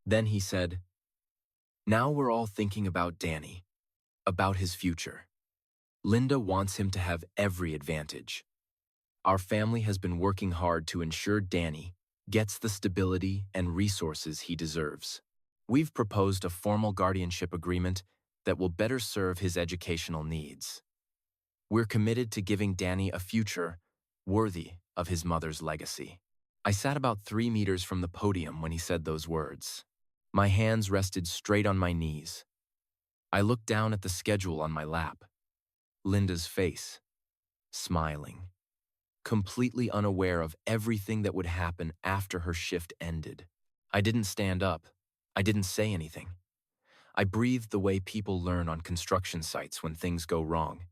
Then he said, "Now we're all thinking about Danny, about his future. Linda wants him to have every advantage. Our family has been working hard to ensure Danny gets the stability and resources he deserves. We've proposed a formal guardianship agreement that will better serve his educational needs. We're committed to giving Danny a future worthy of his mother's legacy." I sat about 3 meters from the podium when he said those words. My hands rested straight on my knees. I looked down at the schedule on my lap. Linda's face, smiling, completely unaware of everything that would happen after her shift ended. I didn't stand up. I didn't say anything. I breathed the way people learn on construction sites when things go wrong,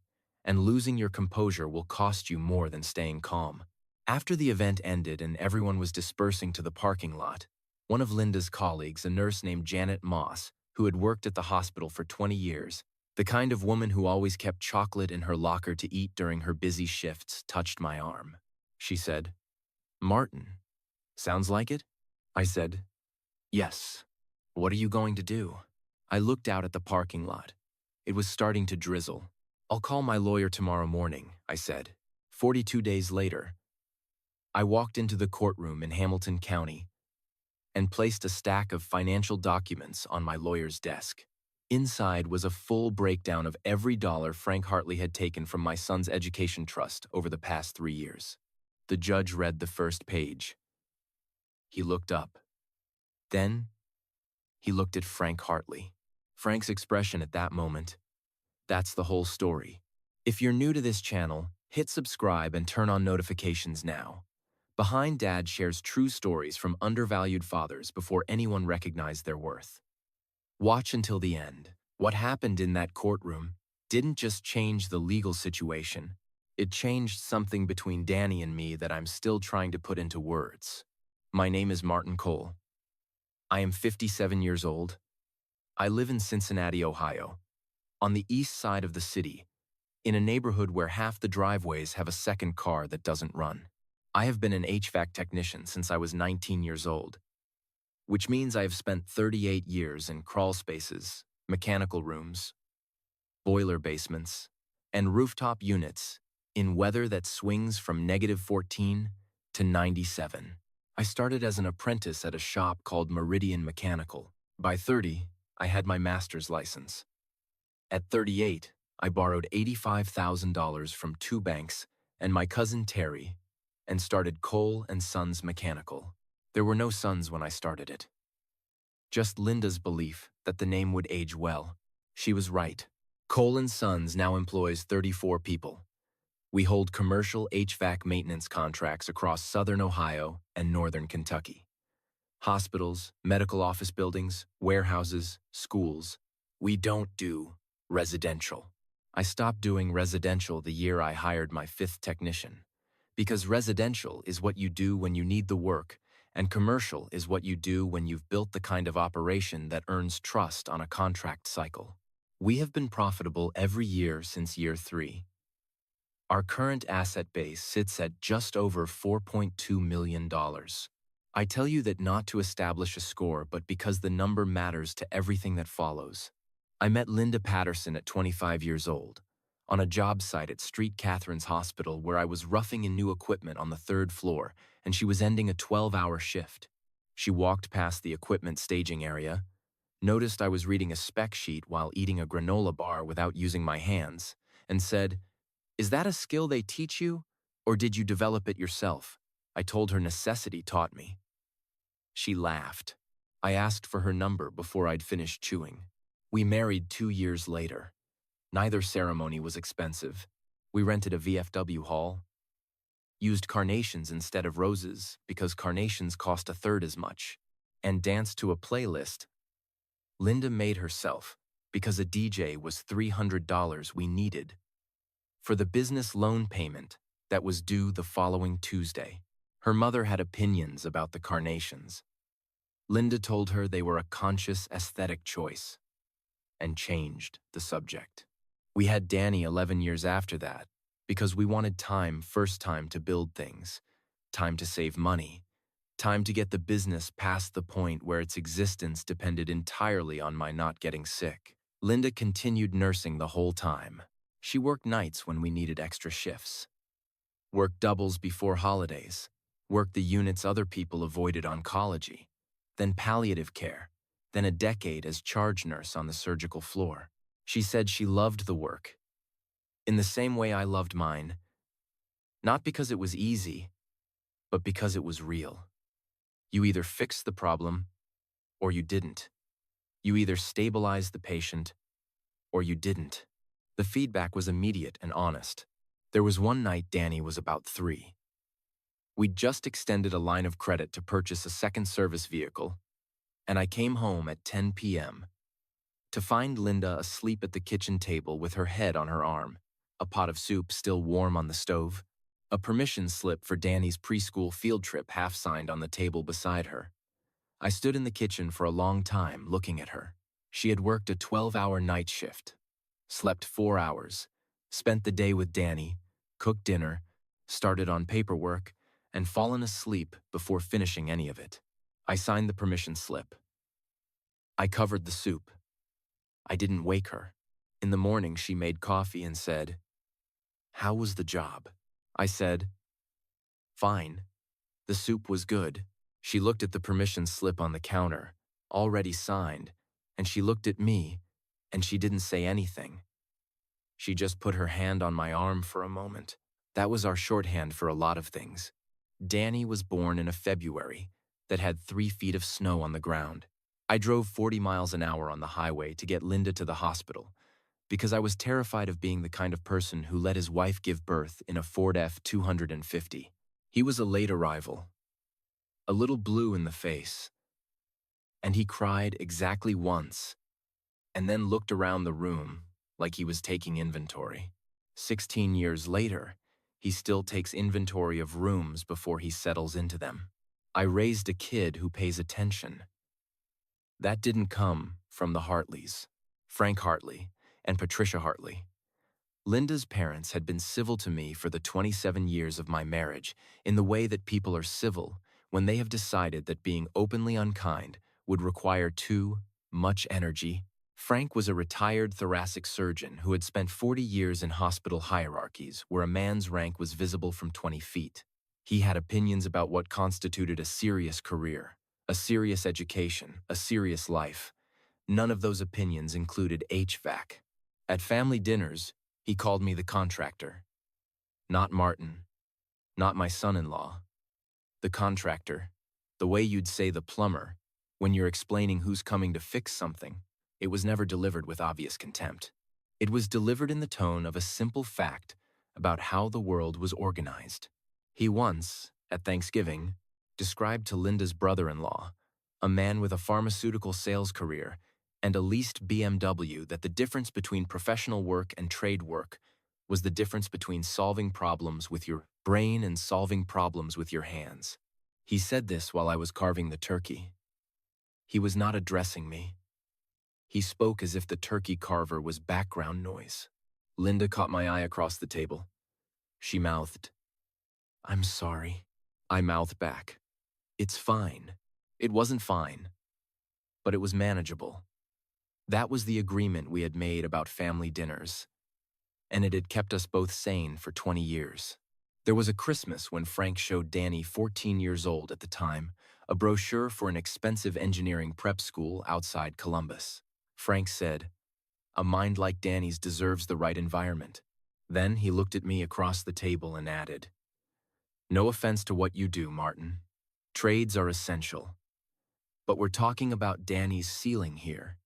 and losing your composure will cost you more than staying calm. After the event ended and everyone was dispersing to the parking lot, one of Linda's colleagues, a nurse named Janet Moss, who had worked at the hospital for 20 years, the kind of woman who always kept chocolate in her locker to eat during her busy shifts, touched my arm. She said, "Martin, sounds like it?" I said, "Yes. What are you going to do?" I looked out at the parking lot. It was starting to drizzle. "I'll call my lawyer tomorrow morning," I said. 42 days later, I walked into the courtroom in Hamilton County and placed a stack of financial documents on my lawyer's desk. Inside was a full breakdown of every dollar Frank Hartley had taken from my son's education trust over the past 3 years. The judge read the first page. He looked up. Then, he looked at Frank Hartley. Frank's expression at that moment, that's the whole story. If you're new to this channel, hit subscribe and turn on notifications now. Behind Dad shares true stories from undervalued fathers before anyone recognized their worth. Watch until the end. What happened in that courtroom didn't just change the legal situation. It changed something between Danny and me that I'm still trying to put into words. My name is Martin Cole. I am 57 years old. I live in Cincinnati, Ohio, on the east side of the city, in a neighborhood where half the driveways have a second car that doesn't run. I have been an HVAC technician since I was 19 years old, which means I have spent 38 years in crawl spaces, mechanical rooms, boiler basements, and rooftop units in weather that swings from -14 to 97. I started as an apprentice at a shop called Meridian Mechanical. By 30, I had my master's license. At 38, I borrowed $85,000 from 2 banks and my cousin Terry and started Cole & Sons Mechanical. There were no sons when I started it. Just Linda's belief that the name would age well. She was right. Cole & Sons now employs 34 people. We hold commercial HVAC maintenance contracts across southern Ohio and northern Kentucky. Hospitals, medical office buildings, warehouses, schools. We don't do residential. I stopped doing residential the year I hired my 5th technician, because residential is what you do when you need the work, and commercial is what you do when you've built the kind of operation that earns trust on a contract cycle. We have been profitable every year since year 3. Our current asset base sits at just over $4.2 million. I tell you that not to establish a score, but because the number matters to everything that follows. I met Linda Patterson at 25 years old, on a job site at St. Catherine's Hospital where I was roughing in new equipment on the 3rd floor, and she was ending a 12-hour shift. She walked past the equipment staging area, noticed I was reading a spec sheet while eating a granola bar without using my hands, and said, "Is that a skill they teach you, or did you develop it yourself?" I told her necessity taught me. She laughed. I asked for her number before I'd finished chewing. We married 2 years later. Neither ceremony was expensive. We rented a VFW hall, used carnations instead of roses because carnations cost 1/3 as much, and danced to a playlist Linda made herself because a DJ was $300 we needed for the business loan payment that was due the following Tuesday. Her mother had opinions about the carnations. Linda told her they were a conscious aesthetic choice and changed the subject. We had Danny 11 years after that because we wanted time, first time to build things, time to save money, Time to get the business past the point where its existence depended entirely on my not getting sick. Linda continued nursing the whole time. She worked nights when we needed extra shifts, worked doubles before holidays, worked the units other people avoided oncology, then palliative care, then a decade as charge nurse on the surgical floor. She said she loved the work, in the same way I loved mine, not because it was easy, but because it was real. You either fixed the problem, or you didn't. You either stabilized the patient, or you didn't. The feedback was immediate and honest. There was one night Danny was about 3. We'd just extended a line of credit to purchase a second service vehicle, and I came home at 10 p.m. to find Linda asleep at the kitchen table with her head on her arm, a pot of soup still warm on the stove, a permission slip for Danny's preschool field trip half-signed on the table beside her. I stood in the kitchen for a long time looking at her. She had worked a 12-hour night shift, slept 4 hours, spent the day with Danny, cooked dinner, started on paperwork, and fallen asleep before finishing any of it. I signed the permission slip. I covered the soup. I didn't wake her. In the morning, she made coffee and said, "How was the job?" I said, "Fine." The soup was good. She looked at the permission slip on the counter, already signed, and she looked at me, and she didn't say anything. She just put her hand on my arm for a moment. That was our shorthand for a lot of things. Danny was born in a February that had 3 feet of snow on the ground. I drove 40 miles an hour on the highway to get Linda to the hospital because I was terrified of being the kind of person who let his wife give birth in a Ford F-250. He was a late arrival, a little blue in the face, and he cried exactly once and then looked around the room like he was taking inventory. 16 years later, he still takes inventory of rooms before he settles into them. I raised a kid who pays attention. That didn't come from the Hartleys, Frank Hartley and Patricia Hartley. Linda's parents had been civil to me for the 27 years of my marriage in the way that people are civil when they have decided that being openly unkind would require too much energy. Frank was a retired thoracic surgeon who had spent 40 years in hospital hierarchies where a man's rank was visible from 20 feet. He had opinions about what constituted a serious career, a serious education, a serious life. None of those opinions included HVAC. At family dinners, he called me the contractor. Not Martin, not my son-in-law. The contractor, the way you'd say the plumber when you're explaining who's coming to fix something. It was never delivered with obvious contempt. It was delivered in the tone of a simple fact about how the world was organized. He once, at Thanksgiving, described to Linda's brother-in-law, a man with a pharmaceutical sales career and a leased BMW, that the difference between professional work and trade work was the difference between solving problems with your brain and solving problems with your hands. He said this while I was carving the turkey. He was not addressing me. He spoke as if the turkey carver was background noise. Linda caught my eye across the table. She mouthed, "I'm sorry." I mouthed back, "It's fine." It wasn't fine, but it was manageable. That was the agreement we had made about family dinners, and it had kept us both sane for 20 years. There was a Christmas when Frank showed Danny, 14 years old at the time, a brochure for an expensive engineering prep school outside Columbus. Frank said, "A mind like Danny's deserves the right environment." Then he looked at me across the table and added, "No offense to what you do, Martin. Trades are essential. But we're talking about Danny's ceiling here."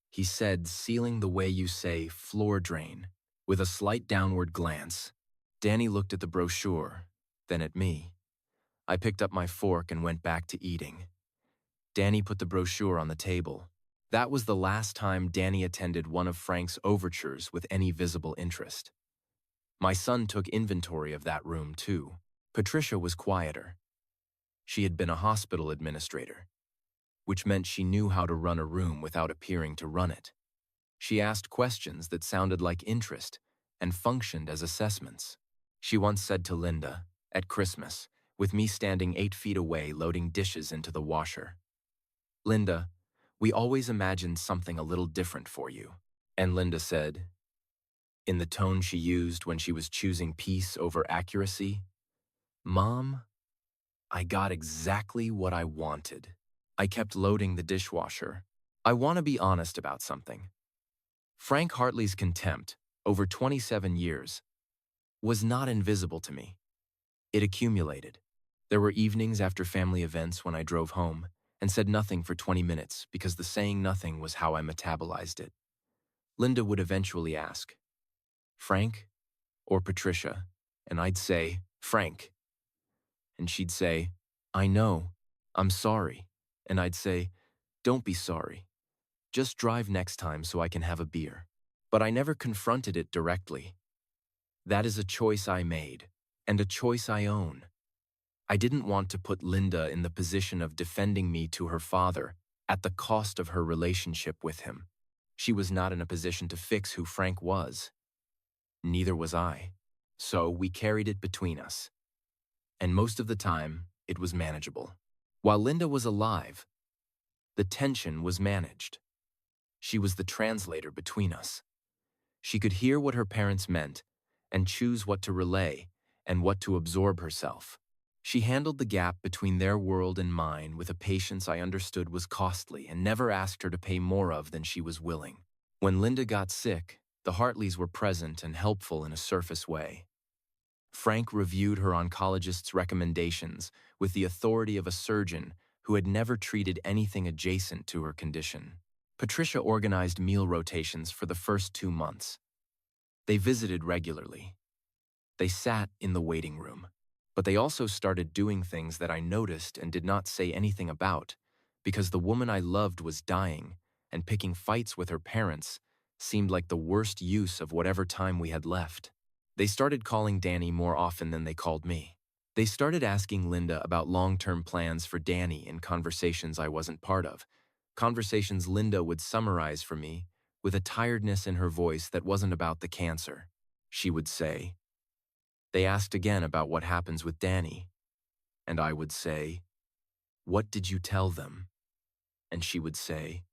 He said ceiling the way you say floor drain, with a slight downward glance. Danny looked at the brochure, then at me. I picked up my fork and went back to eating. Danny put the brochure on the table. That was the last time Danny attended one of Frank's overtures with any visible interest. My son took inventory of that room too. Patricia was quieter. She had been a hospital administrator, which meant she knew how to run a room without appearing to run it. She asked questions that sounded like interest and functioned as assessments. She once said to Linda, at Christmas, with me standing 8 feet away loading dishes into the washer. "Linda, we always imagined something a little different for you." And Linda said, in the tone she used when she was choosing peace over accuracy, "Mom, I got exactly what I wanted." I kept loading the dishwasher. I want to be honest about something. Frank Hartley's contempt, over 27 years, was not invisible to me. It accumulated. There were evenings after family events when I drove home and said nothing for 20 minutes because the saying nothing was how I metabolized it. Linda would eventually ask, "Frank or Patricia?" And I'd say, "Frank." And she'd say, "I know, I'm sorry." And I'd say, "Don't be sorry. Just drive next time so I can have a beer." But I never confronted it directly. That is a choice I made, and a choice I own. I didn't want to put Linda in the position of defending me to her father at the cost of her relationship with him. She was not in a position to fix who Frank was. Neither was I. So we carried it between us. And most of the time, it was manageable. While Linda was alive, the tension was managed. She was the translator between us. She could hear what her parents meant and choose what to relay and what to absorb herself. She handled the gap between their world and mine with a patience I understood was costly and never asked her to pay more of than she was willing. When Linda got sick, the Hartleys were present and helpful in a surface way. Frank reviewed her oncologist's recommendations with the authority of a surgeon who had never treated anything adjacent to her condition. Patricia organized meal rotations for the first 2 months. They visited regularly. They sat in the waiting room. But they also started doing things that I noticed and did not say anything about, because the woman I loved was dying, and picking fights with her parents seemed like the worst use of whatever time we had left. They started calling Danny more often than they called me. They started asking Linda about long-term plans for Danny in conversations I wasn't part of, conversations Linda would summarize for me with a tiredness in her voice that wasn't about the cancer. She would say, they asked again about what happens with Danny, and I would say, "What did you tell them?" And she would say,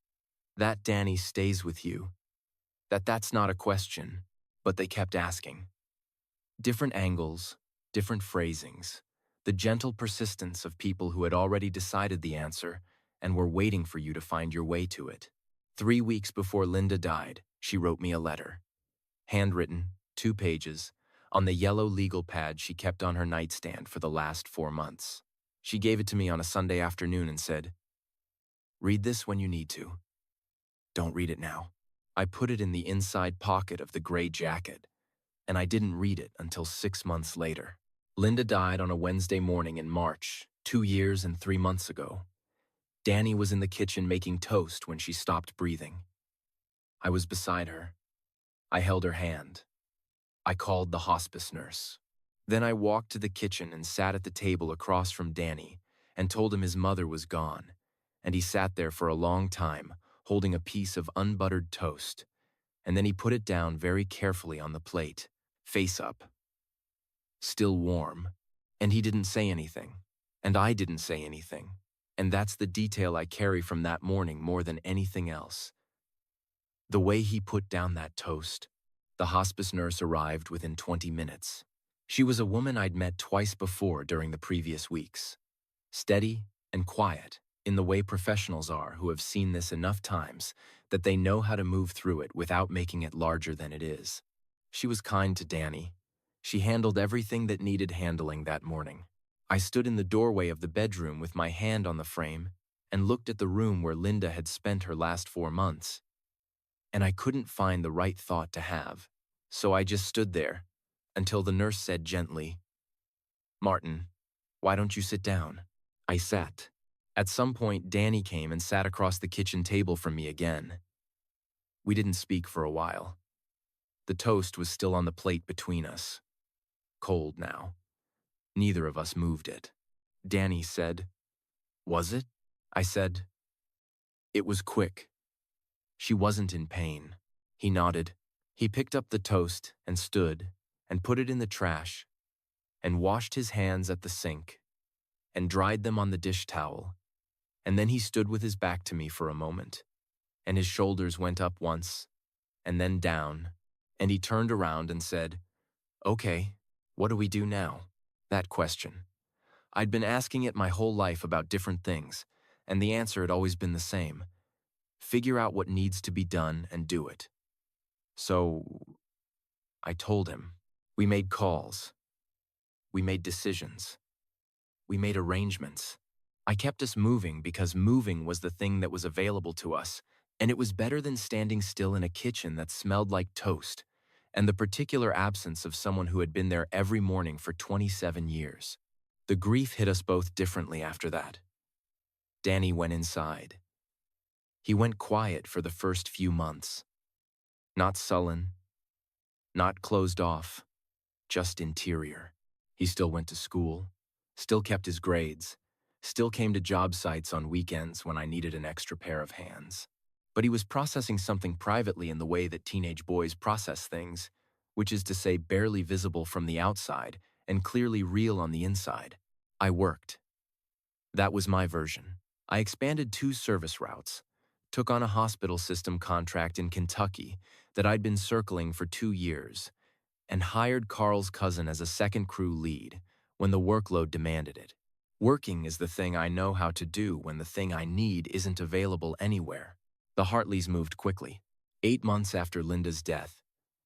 "That Danny stays with you. That's not a question," but they kept asking. Different angles, different phrasings, the gentle persistence of people who had already decided the answer and were waiting for you to find your way to it. 3 weeks before Linda died, she wrote me a letter. Handwritten, 2 pages, on the yellow legal pad she kept on her nightstand for the last 4 months. She gave it to me on a Sunday afternoon and said, "Read this when you need to. Don't read it now." I put it in the inside pocket of the gray jacket, and I didn't read it until 6 months later. Linda died on a Wednesday morning in March, 2 years and 3 months ago. Danny was in the kitchen making toast when she stopped breathing. I was beside her. I held her hand. I called the hospice nurse. Then I walked to the kitchen and sat at the table across from Danny and told him his mother was gone, and he sat there for a long time, holding a piece of unbuttered toast, and then he put it down very carefully on the plate, face up. Still warm, and he didn't say anything, and I didn't say anything, and that's the detail I carry from that morning more than anything else. The way he put down that toast. The hospice nurse arrived within 20 minutes. She was a woman I'd met twice before during the previous weeks. Steady and quiet, in the way professionals are who have seen this enough times that they know how to move through it without making it larger than it is. She was kind to Danny. She handled everything that needed handling that morning. I stood in the doorway of the bedroom with my hand on the frame and looked at the room where Linda had spent her last 4 months. And I couldn't find the right thought to have, so I just stood there until the nurse said gently, "Martin, why don't you sit down?" I sat. At some point, Danny came and sat across the kitchen table from me again. We didn't speak for a while. The toast was still on the plate between us. Cold now. Neither of us moved it. Danny said, "Was it?" I said, "It was quick. She wasn't in pain." He nodded. He picked up the toast and stood and put it in the trash and washed his hands at the sink and dried them on the dish towel, and then he stood with his back to me for a moment, and his shoulders went up once, and then down, and he turned around and said, "Okay, what do we do now?" That question. I'd been asking it my whole life about different things, and the answer had always been the same. Figure out what needs to be done and do it. So I told him. We made calls. We made decisions. We made arrangements. I kept us moving because moving was the thing that was available to us, and it was better than standing still in a kitchen that smelled like toast, and the particular absence of someone who had been there every morning for 27 years. The grief hit us both differently after that. Danny went inside. He went quiet for the first few months. Not sullen, not closed off, just interior. He still went to school, still kept his grades, still came to job sites on weekends when I needed an extra pair of hands. But he was processing something privately in the way that teenage boys process things, which is to say barely visible from the outside and clearly real on the inside. I worked. That was my version. I expanded 2 service routes, took on a hospital system contract in Kentucky that I'd been circling for 2 years, and hired Carl's cousin as a second crew lead when the workload demanded it. Working is the thing I know how to do when the thing I need isn't available anywhere. The Hartleys moved quickly. 8 months after Linda's death,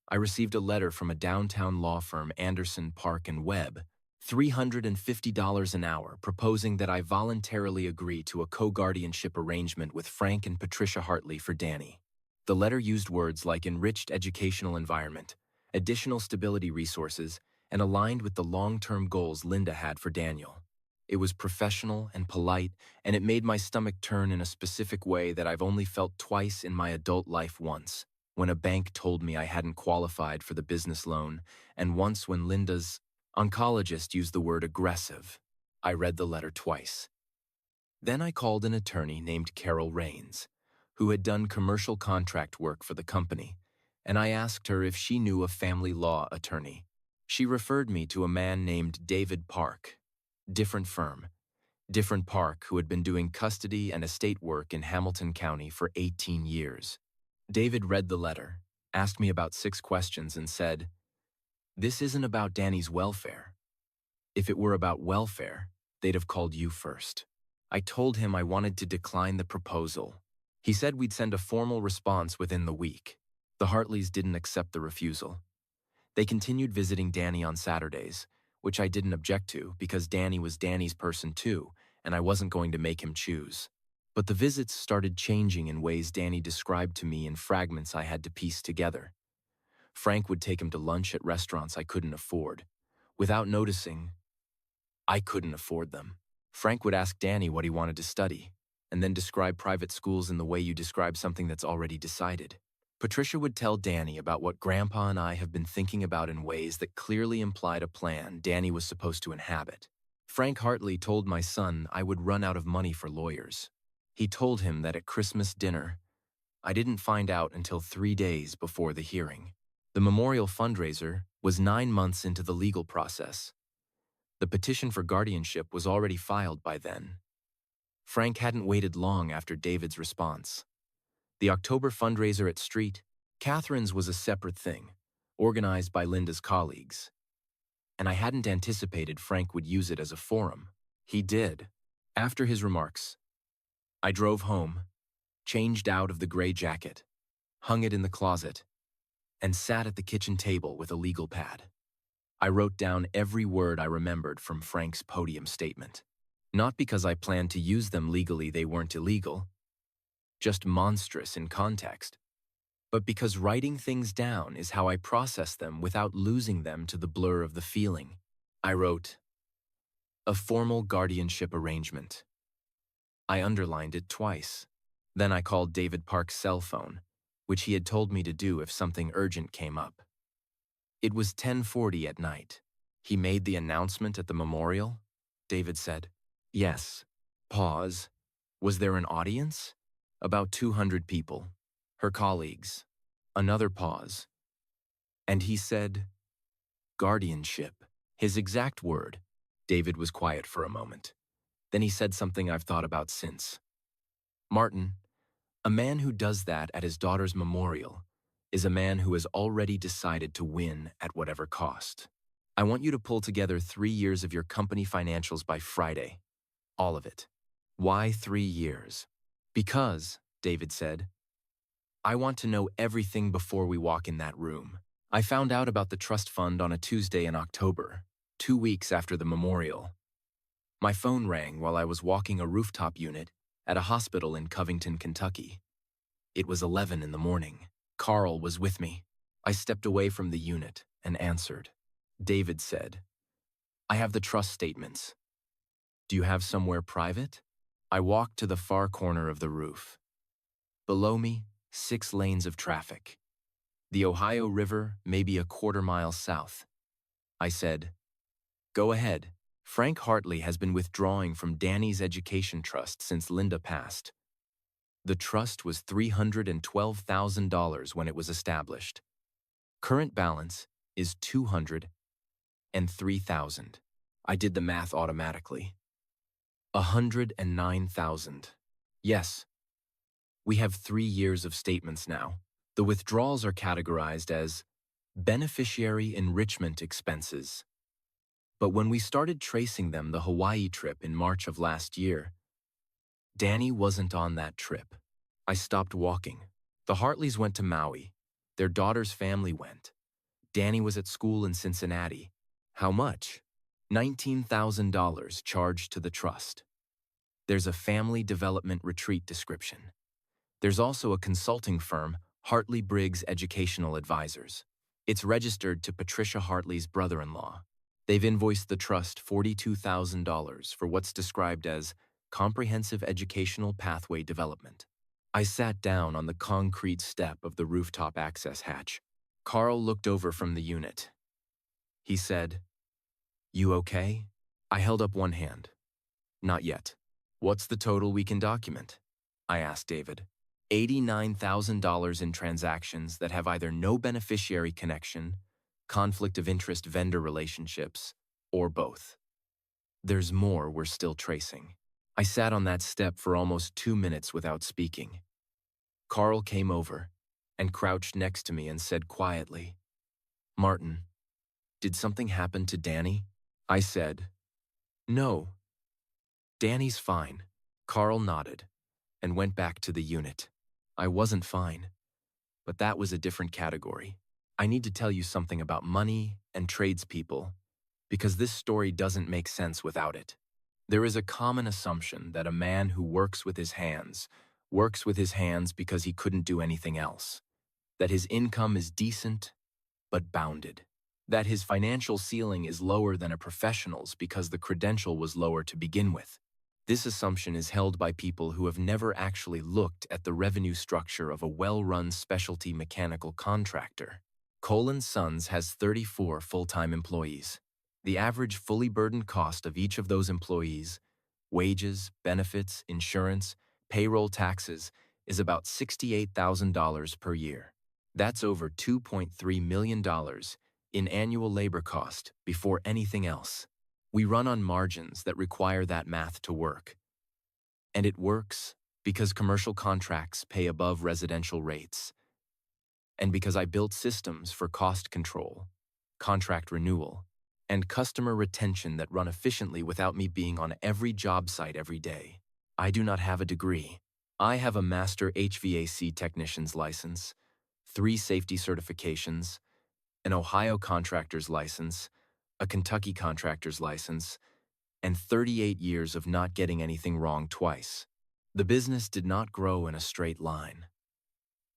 I received a letter from a downtown law firm, Anderson, Park & Webb, $350 an hour, proposing that I voluntarily agree to a co-guardianship arrangement with Frank and Patricia Hartley for Danny. The letter used words like enriched educational environment, additional stability resources, and aligned with the long-term goals Linda had for Daniel. It was professional and polite, and it made my stomach turn in a specific way that I've only felt twice in my adult life: once, when a bank told me I hadn't qualified for the business loan, and once when Linda's oncologist used the word aggressive. I read the letter twice. Then I called an attorney named Carol Rains, who had done commercial contract work for the company, and I asked her if she knew a family law attorney. She referred me to a man named David Park. Different firm. Different Park, who had been doing custody and estate work in Hamilton County for 18 years. David read the letter, asked me about 6 questions, and said, "This isn't about Danny's welfare. If it were about welfare, they'd have called you first." I told him I wanted to decline the proposal. He said we'd send a formal response within the week. The Hartleys didn't accept the refusal. They continued visiting Danny on Saturdays, which I didn't object to because Danny was Danny's person too, and I wasn't going to make him choose. But the visits started changing in ways Danny described to me in fragments I had to piece together. Frank would take him to lunch at restaurants I couldn't afford. Without noticing, I couldn't afford them. Frank would ask Danny what he wanted to study, and then describe private schools in the way you describe something that's already decided. Patricia would tell Danny about what Grandpa and I have been thinking about in ways that clearly implied a plan Danny was supposed to inhabit. Frank Hartley told my son I would run out of money for lawyers. He told him that at Christmas dinner. I didn't find out until 3 days before the hearing. The memorial fundraiser was 9 months into the legal process. The petition for guardianship was already filed by then. Frank hadn't waited long after David's response. The October fundraiser at Street, Catherine's, was a separate thing, organized by Linda's colleagues. And I hadn't anticipated Frank would use it as a forum. He did. After his remarks, I drove home, changed out of the gray jacket, hung it in the closet, and sat at the kitchen table with a legal pad. I wrote down every word I remembered from Frank's podium statement. Not because I planned to use them legally, they weren't illegal, just monstrous in context, but because writing things down is how I process them without losing them to the blur of the feeling. I wrote, "A formal guardianship arrangement." I underlined it twice. Then I called David Park's cell phone, which he had told me to do if something urgent came up. It was 10:40 at night. "He made the announcement at the memorial?" David said. "Yes." Pause. "Was there an audience?" "About 200 people. Her colleagues." Another pause. "And he said, guardianship." His exact word. David was quiet for a moment. Then he said something I've thought about since. Martin, a man who does that at his daughter's memorial is a man who has already decided to win at whatever cost. I want you to pull together 3 years of your company financials by Friday. All of it. Why 3 years? Because, David said, I want to know everything before we walk in that room. I found out about the trust fund on a Tuesday in October, 2 weeks after the memorial. My phone rang while I was walking a rooftop unit at a hospital in Covington, Kentucky. It was 11 in the morning. Carl was with me. I stepped away from the unit and answered. David said, I have the trust statements. Do you have somewhere private? I walked to the far corner of the roof. Below me, 6 lanes of traffic. The Ohio River may be a quarter-mile south. I said, Go ahead. Frank Hartley has been withdrawing from Danny's education trust since Linda passed. The trust was $312,000 when it was established. Current balance is $203,000. I did the math automatically. $109,000. Yes. We have 3 years of statements now. The withdrawals are categorized as beneficiary enrichment expenses. But when we started tracing them the Hawaii trip in March of last year, Danny wasn't on that trip. I stopped walking. The Hartleys went to Maui. Their daughter's family went. Danny was at school in Cincinnati. How much? $19,000 charged to the trust. There's a family development retreat description. There's also a consulting firm, Hartley Briggs Educational Advisors. It's registered to Patricia Hartley's brother-in-law. They've invoiced the trust $42,000 for what's described as comprehensive educational pathway development. I sat down on the concrete step of the rooftop access hatch. Carl looked over from the unit. He said, You okay? I held up one hand. Not yet. What's the total we can document? I asked David. $89,000 in transactions that have either no beneficiary connection, conflict of interest vendor relationships, or both. There's more we're still tracing. I sat on that step for almost 2 minutes without speaking. Carl came over and crouched next to me and said quietly, Martin, did something happen to Danny? I said, No. Danny's fine. Carl nodded and went back to the unit. I wasn't fine, but that was a different category. I need to tell you something about money and tradespeople, because this story doesn't make sense without it. There is a common assumption that a man who works with his hands because he couldn't do anything else, that his income is decent but bounded, that his financial ceiling is lower than a professional's because the credential was lower to begin with. This assumption is held by people who have never actually looked at the revenue structure of a well-run specialty mechanical contractor. Cole & Sons has 34 full-time employees. The average fully burdened cost of each of those employees, wages, benefits, insurance, payroll taxes, is about $68,000 per year. That's over $2.3 million in annual labor cost before anything else. We run on margins that require that math to work. And it works because commercial contracts pay above residential rates, and because I built systems for cost control, contract renewal, and customer retention that run efficiently without me being on every job site every day. I do not have a degree. I have a master HVAC technician's license, 3 safety certifications, an Ohio contractor's license, a Kentucky contractor's license, and 38 years of not getting anything wrong twice. The business did not grow in a straight line.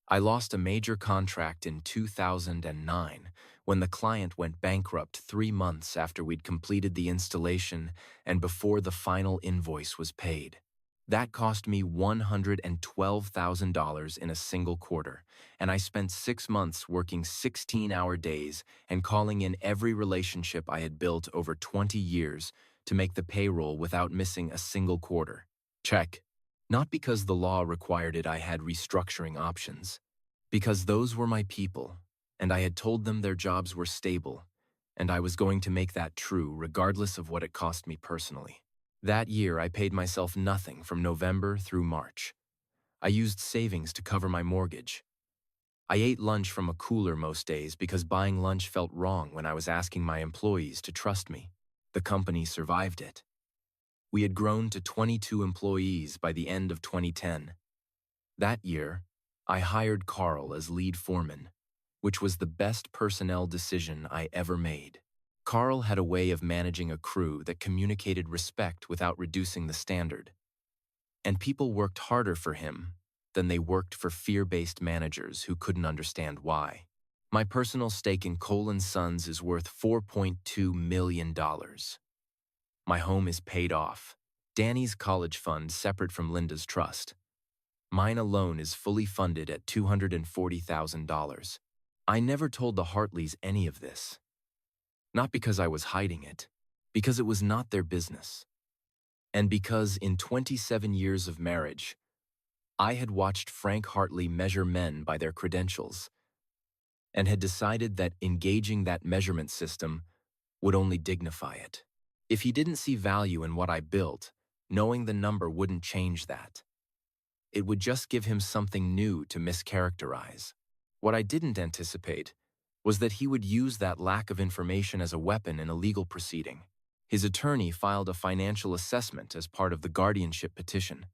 I lost a major contract in 2009 when the client went bankrupt 3 months after we'd completed the installation and before the final invoice was paid. That cost me $112,000 in a single quarter, and I spent 6 months working 16-hour days and calling in every relationship I had built over 20 years to make the payroll without missing a single quarter. Check. Not because the law required it I had restructuring options, because those were my people, and I had told them their jobs were stable, and I was going to make that true regardless of what it cost me personally. That year, I paid myself nothing from November through March. I used savings to cover my mortgage. I ate lunch from a cooler most days because buying lunch felt wrong when I was asking my employees to trust me. The company survived it. We had grown to 22 employees by the end of 2010. That year, I hired Carl as lead foreman, which was the best personnel decision I ever made. Carl had a way of managing a crew that communicated respect without reducing the standard. And people worked harder for him than they worked for fear-based managers who couldn't understand why. My personal stake in Cole & Sons is worth $4.2 million. My home is paid off. Danny's college fund separate from Linda's trust. Mine alone is fully funded at $240,000. I never told the Hartleys any of this. Not because I was hiding it, because it was not their business. And because in 27 years of marriage, I had watched Frank Hartley measure men by their credentials and had decided that engaging that measurement system would only dignify it. If he didn't see value in what I built, knowing the number wouldn't change that. It would just give him something new to mischaracterize. What I didn't anticipate was that he would use that lack of information as a weapon in a legal proceeding. His attorney filed a financial assessment as part of the guardianship petition.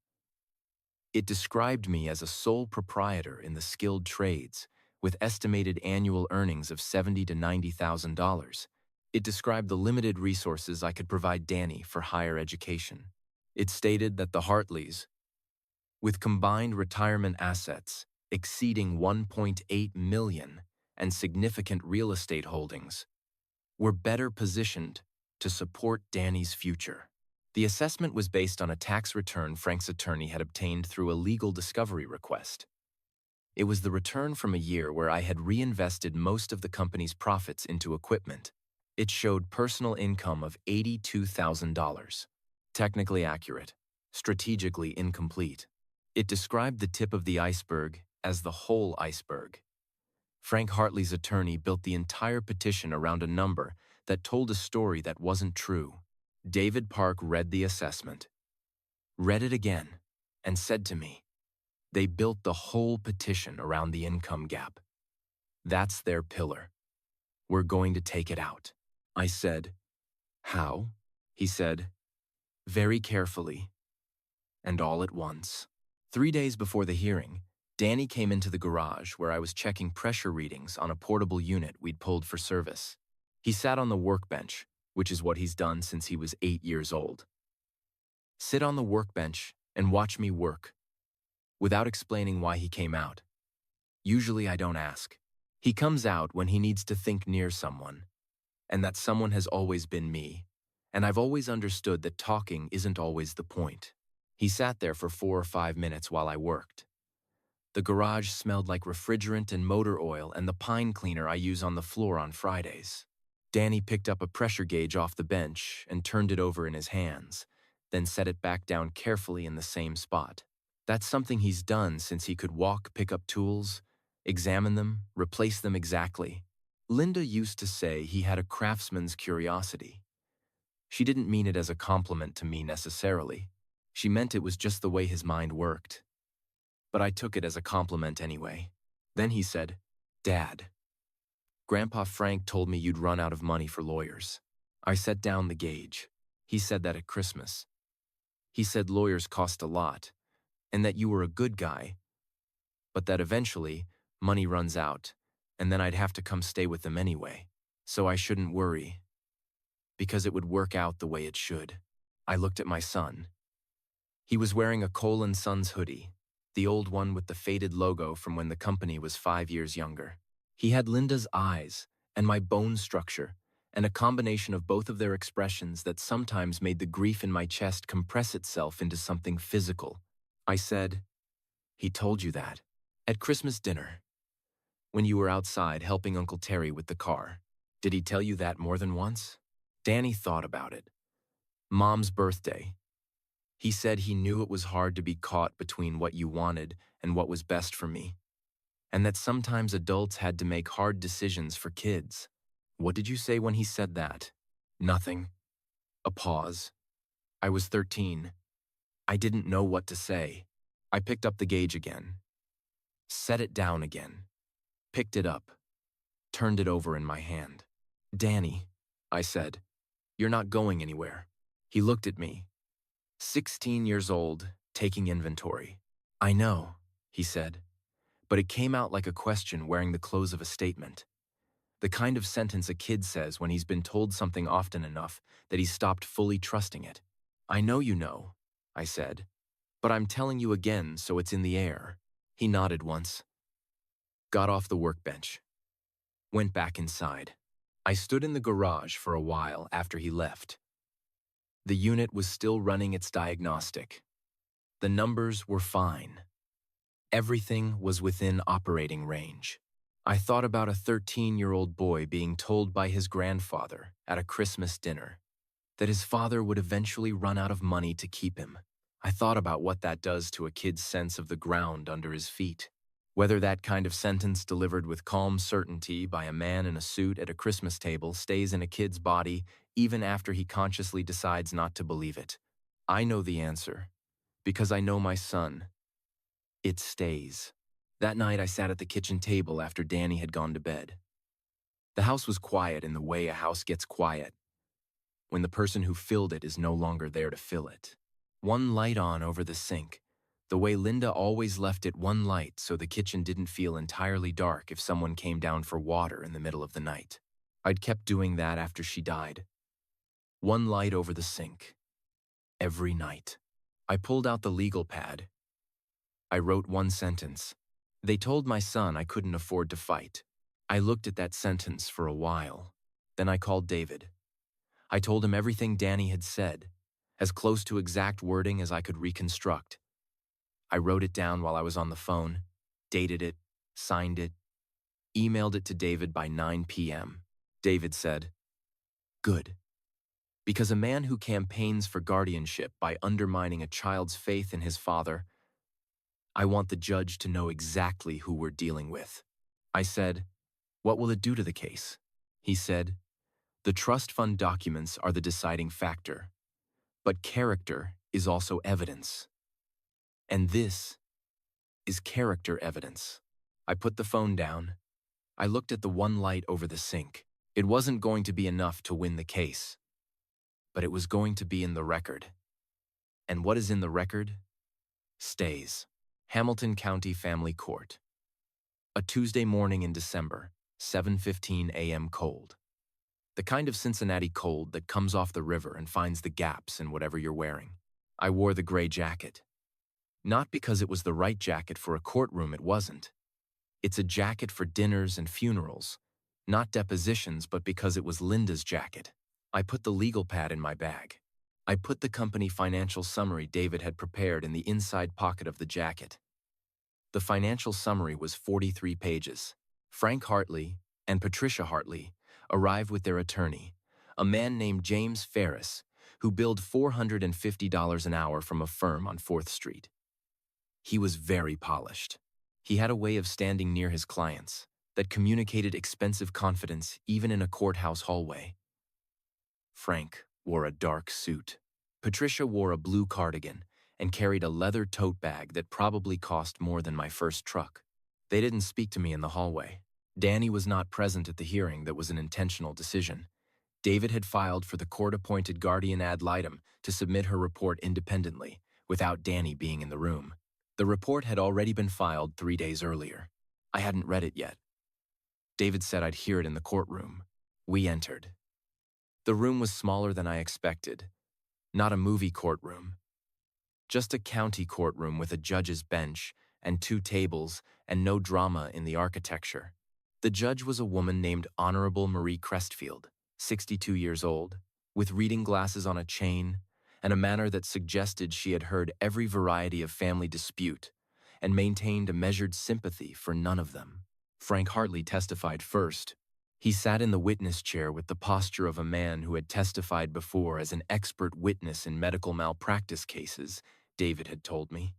It described me as a sole proprietor in the skilled trades, with estimated annual earnings of $70,000 to $90,000. It described the limited resources I could provide Danny for higher education. It stated that the Hartleys, with combined retirement assets exceeding $1.8 million and significant real estate holdings, were better positioned to support Danny's future. The assessment was based on a tax return Frank's attorney had obtained through a legal discovery request. It was the return from a year where I had reinvested most of the company's profits into equipment. It showed personal income of $82,000. Technically accurate, strategically incomplete. It described the tip of the iceberg as the whole iceberg. Frank Hartley's attorney built the entire petition around a number that told a story that wasn't true. David Park read the assessment, read it again, and said to me, "They built the whole petition around the income gap. That's their pillar. We're going to take it out." I said, "How?" He said, "Very carefully, and all at once." 3 days before the hearing, Danny came into the garage where I was checking pressure readings on a portable unit we'd pulled for service. He sat on the workbench, which is what he's done since he was 8 years old. Sit on the workbench and watch me work, without explaining why he came out. Usually I don't ask. He comes out when he needs to think near someone, and that someone has always been me, and I've always understood that talking isn't always the point. He sat there for 4 or 5 minutes while I worked. The garage smelled like refrigerant and motor oil and the pine cleaner I use on the floor on Fridays. Danny picked up a pressure gauge off the bench and turned it over in his hands, then set it back down carefully in the same spot. That's something he's done since he could walk, pick up tools, examine them, replace them exactly. Linda used to say he had a craftsman's curiosity. She didn't mean it as a compliment to me necessarily. She meant it was just the way his mind worked. But I took it as a compliment anyway. Then he said, "Dad, Grandpa Frank told me you'd run out of money for lawyers." I set down the gauge. He said that at Christmas. He said lawyers cost a lot, and that you were a good guy, but that eventually money runs out, and then I'd have to come stay with them anyway. So I shouldn't worry, because it would work out the way it should. I looked at my son. He was wearing a Cole & Sons hoodie, the old one with the faded logo from when the company was 5 years younger. He had Linda's eyes and my bone structure, and a combination of both of their expressions that sometimes made the grief in my chest compress itself into something physical. I said, "He told you that at Christmas dinner, when you were outside helping Uncle Terry with the car. Did he tell you that more than once?" Danny thought about it. Mom's birthday. He said he knew it was hard to be caught between what you wanted and what was best for me, and that sometimes adults had to make hard decisions for kids. What did you say when he said that? Nothing. A pause. I was 13. I didn't know what to say. I picked up the gauge again, set it down again, picked it up, turned it over in my hand. "Danny," I said, "you're not going anywhere." He looked at me, 16 years old, taking inventory. "I know," he said, but it came out like a question wearing the clothes of a statement. The kind of sentence a kid says when he's been told something often enough that he's stopped fully trusting it. "I know you know," I said, "but I'm telling you again so it's in the air." He nodded once, got off the workbench, went back inside. I stood in the garage for a while after he left. The unit was still running its diagnostic. The numbers were fine. Everything was within operating range. I thought about a 13-year-old boy being told by his grandfather at a Christmas dinner that his father would eventually run out of money to keep him. I thought about what that does to a kid's sense of the ground under his feet. Whether that kind of sentence delivered with calm certainty by a man in a suit at a Christmas table stays in a kid's body even after he consciously decides not to believe it. I know the answer, because I know my son. It stays. That night I sat at the kitchen table after Danny had gone to bed. The house was quiet in the way a house gets quiet when the person who filled it is no longer there to fill it. One light on over the sink, the way Linda always left it one light so the kitchen didn't feel entirely dark if someone came down for water in the middle of the night. I'd kept doing that after she died. One light over the sink. Every night. I pulled out the legal pad. I wrote one sentence. They told my son I couldn't afford to fight. I looked at that sentence for a while. Then I called David. I told him everything Danny had said, as close to exact wording as I could reconstruct. I wrote it down while I was on the phone, dated it, signed it, emailed it to David by 9 p.m. David said, "Good." Because a man who campaigns for guardianship by undermining a child's faith in his father, I want the judge to know exactly who we're dealing with. I said, "What will it do to the case?" He said, "The trust fund documents are the deciding factor, but character is also evidence. And this is character evidence." I put the phone down. I looked at the one light over the sink. It wasn't going to be enough to win the case, but it was going to be in the record. And what is in the record stays. Hamilton County Family Court. A Tuesday morning in December, 7:15 a.m. cold. The kind of Cincinnati cold that comes off the river and finds the gaps in whatever you're wearing. I wore the gray jacket. Not because it was the right jacket for a courtroom, it wasn't. It's a jacket for dinners and funerals, not depositions, but because it was Linda's jacket. I put the legal pad in my bag. I put the company financial summary David had prepared in the inside pocket of the jacket. The financial summary was 43 pages. Frank Hartley and Patricia Hartley arrived with their attorney, a man named James Ferris, who billed $450 an hour from a firm on 4th Street. He was very polished. He had a way of standing near his clients that communicated expensive confidence even in a courthouse hallway. Frank wore a dark suit. Patricia wore a blue cardigan and carried a leather tote bag that probably cost more than my first truck. They didn't speak to me in the hallway. Danny was not present at the hearing that was an intentional decision. David had filed for the court-appointed guardian ad litem to submit her report independently, without Danny being in the room. The report had already been filed 3 days earlier. I hadn't read it yet. David said I'd hear it in the courtroom. We entered. The room was smaller than I expected. Not a movie courtroom. Just a county courtroom with a judge's bench and 2 tables and no drama in the architecture. The judge was a woman named Honorable Marie Crestfield, 62 years old, with reading glasses on a chain and a manner that suggested she had heard every variety of family dispute and maintained a measured sympathy for none of them. Frank Hartley testified first. He sat in the witness chair with the posture of a man who had testified before as an expert witness in medical malpractice cases, David had told me.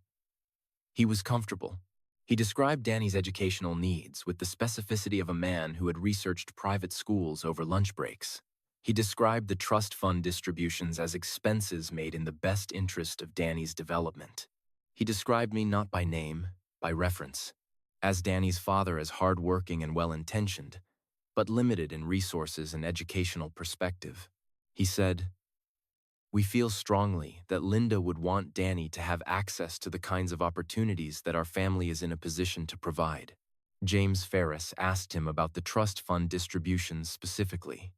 He was comfortable. He described Danny's educational needs with the specificity of a man who had researched private schools over lunch breaks. He described the trust fund distributions as expenses made in the best interest of Danny's development. He described me not by name, by reference, as Danny's father as hardworking and well-intentioned, but limited in resources and educational perspective. He said, "We feel strongly that Linda would want Danny to have access to the kinds of opportunities that our family is in a position to provide." James Ferris asked him about the trust fund distributions specifically.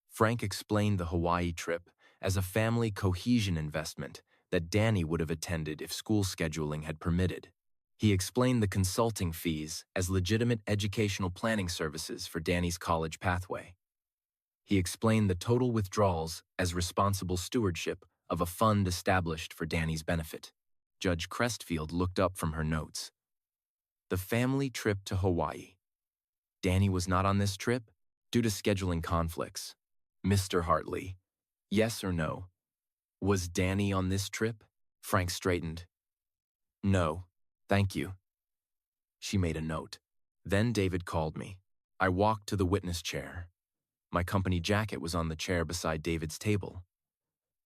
Frank explained the Hawaii trip as a family cohesion investment that Danny would have attended if school scheduling had permitted. He explained the consulting fees as legitimate educational planning services for Danny's college pathway. He explained the total withdrawals as responsible stewardship of a fund established for Danny's benefit. Judge Crestfield looked up from her notes. The family trip to Hawaii. Danny was not on this trip due to scheduling conflicts. Mr. Hartley, yes or no? Was Danny on this trip? Frank straightened. No, thank you. She made a note. Then David called me. I walked to the witness chair. My company jacket was on the chair beside David's table.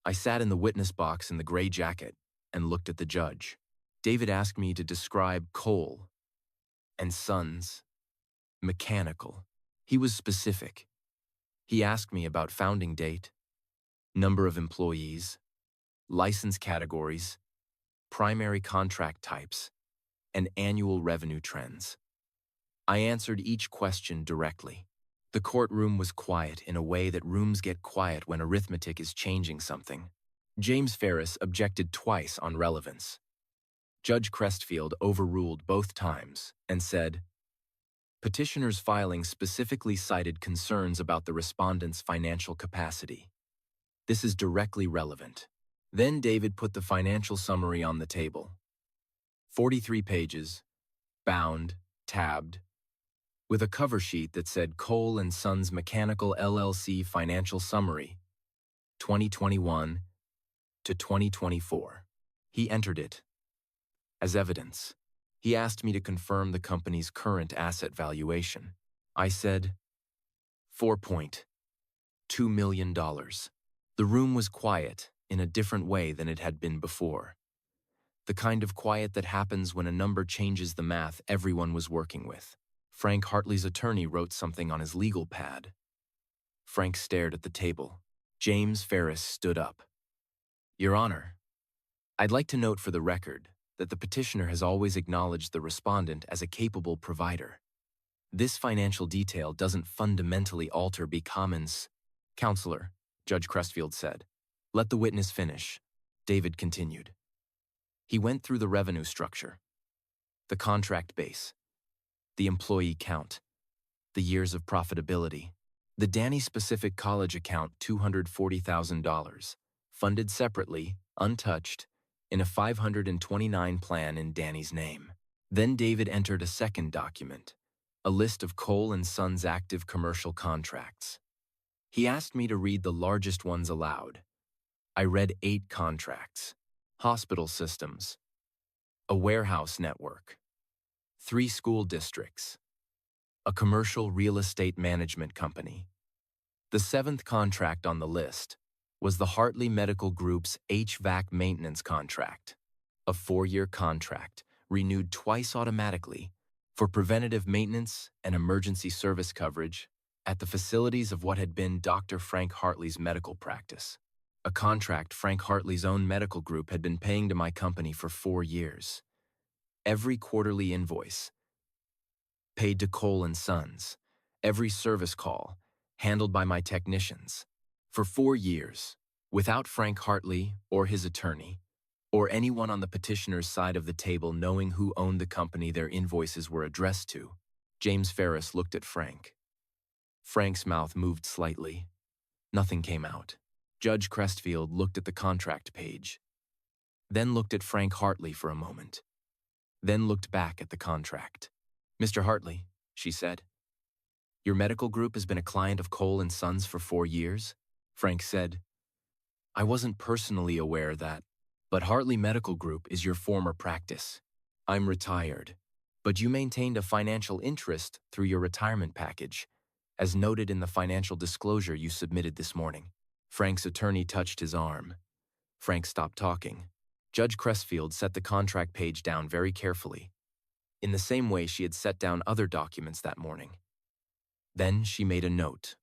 I sat in the witness box in the gray jacket and looked at the judge. David asked me to describe Cole and Sons mechanical. He was specific. He asked me about founding date, number of employees, license categories, primary contract types, and annual revenue trends. I answered each question directly. The courtroom was quiet in a way that rooms get quiet when arithmetic is changing something. James Ferris objected twice on relevance. Judge Crestfield overruled both times and said, petitioner's filing specifically cited concerns about the respondent's financial capacity. This is directly relevant. Then David put the financial summary on the table. 43 pages, bound, tabbed, with a cover sheet that said Cole and Sons Mechanical LLC Financial Summary, 2021 to 2024. He entered it. As evidence, he asked me to confirm the company's current asset valuation. I said, $4.2 million. The room was quiet in a different way than it had been before. The kind of quiet that happens when a number changes the math everyone was working with. Frank Hartley's attorney wrote something on his legal pad. Frank stared at the table. James Ferris stood up. Your Honor, I'd like to note for the record that the petitioner has always acknowledged the respondent as a capable provider. This financial detail doesn't fundamentally alter B. Commons. Counselor, Judge Crestfield said. Let the witness finish. David continued. He went through the revenue structure, the contract base, the employee count, the years of profitability, the Danny-specific college account $240,000, funded separately, untouched, in a 529 plan in Danny's name. Then David entered a second document, a list of Cole and Sons active commercial contracts. He asked me to read the largest ones aloud. I read 8 contracts: hospital systems, a warehouse network, 3 school districts, a commercial real estate management company. The 7th contract on the list was the Hartley Medical Group's HVAC maintenance contract, a 4-year contract renewed twice automatically for preventative maintenance and emergency service coverage at the facilities of what had been Dr. Frank Hartley's medical practice, a contract Frank Hartley's own medical group had been paying to my company for 4 years. Every quarterly invoice paid to Cole and Sons, every service call handled by my technicians, for 4 years, without Frank Hartley or his attorney, or anyone on the petitioner's side of the table knowing who owned the company their invoices were addressed to. James Ferris looked at Frank. Frank's mouth moved slightly. Nothing came out. Judge Crestfield looked at the contract page, then looked at Frank Hartley for a moment, then looked back at the contract. Mr. Hartley, she said, your medical group has been a client of Cole and Sons for 4 years? Frank said, I wasn't personally aware that, but Hartley Medical Group is your former practice. I'm retired, but you maintained a financial interest through your retirement package, as noted in the financial disclosure you submitted this morning. Frank's attorney touched his arm. Frank stopped talking. Judge Crestfield set the contract page down very carefully, in the same way she had set down other documents that morning. Then she made a note,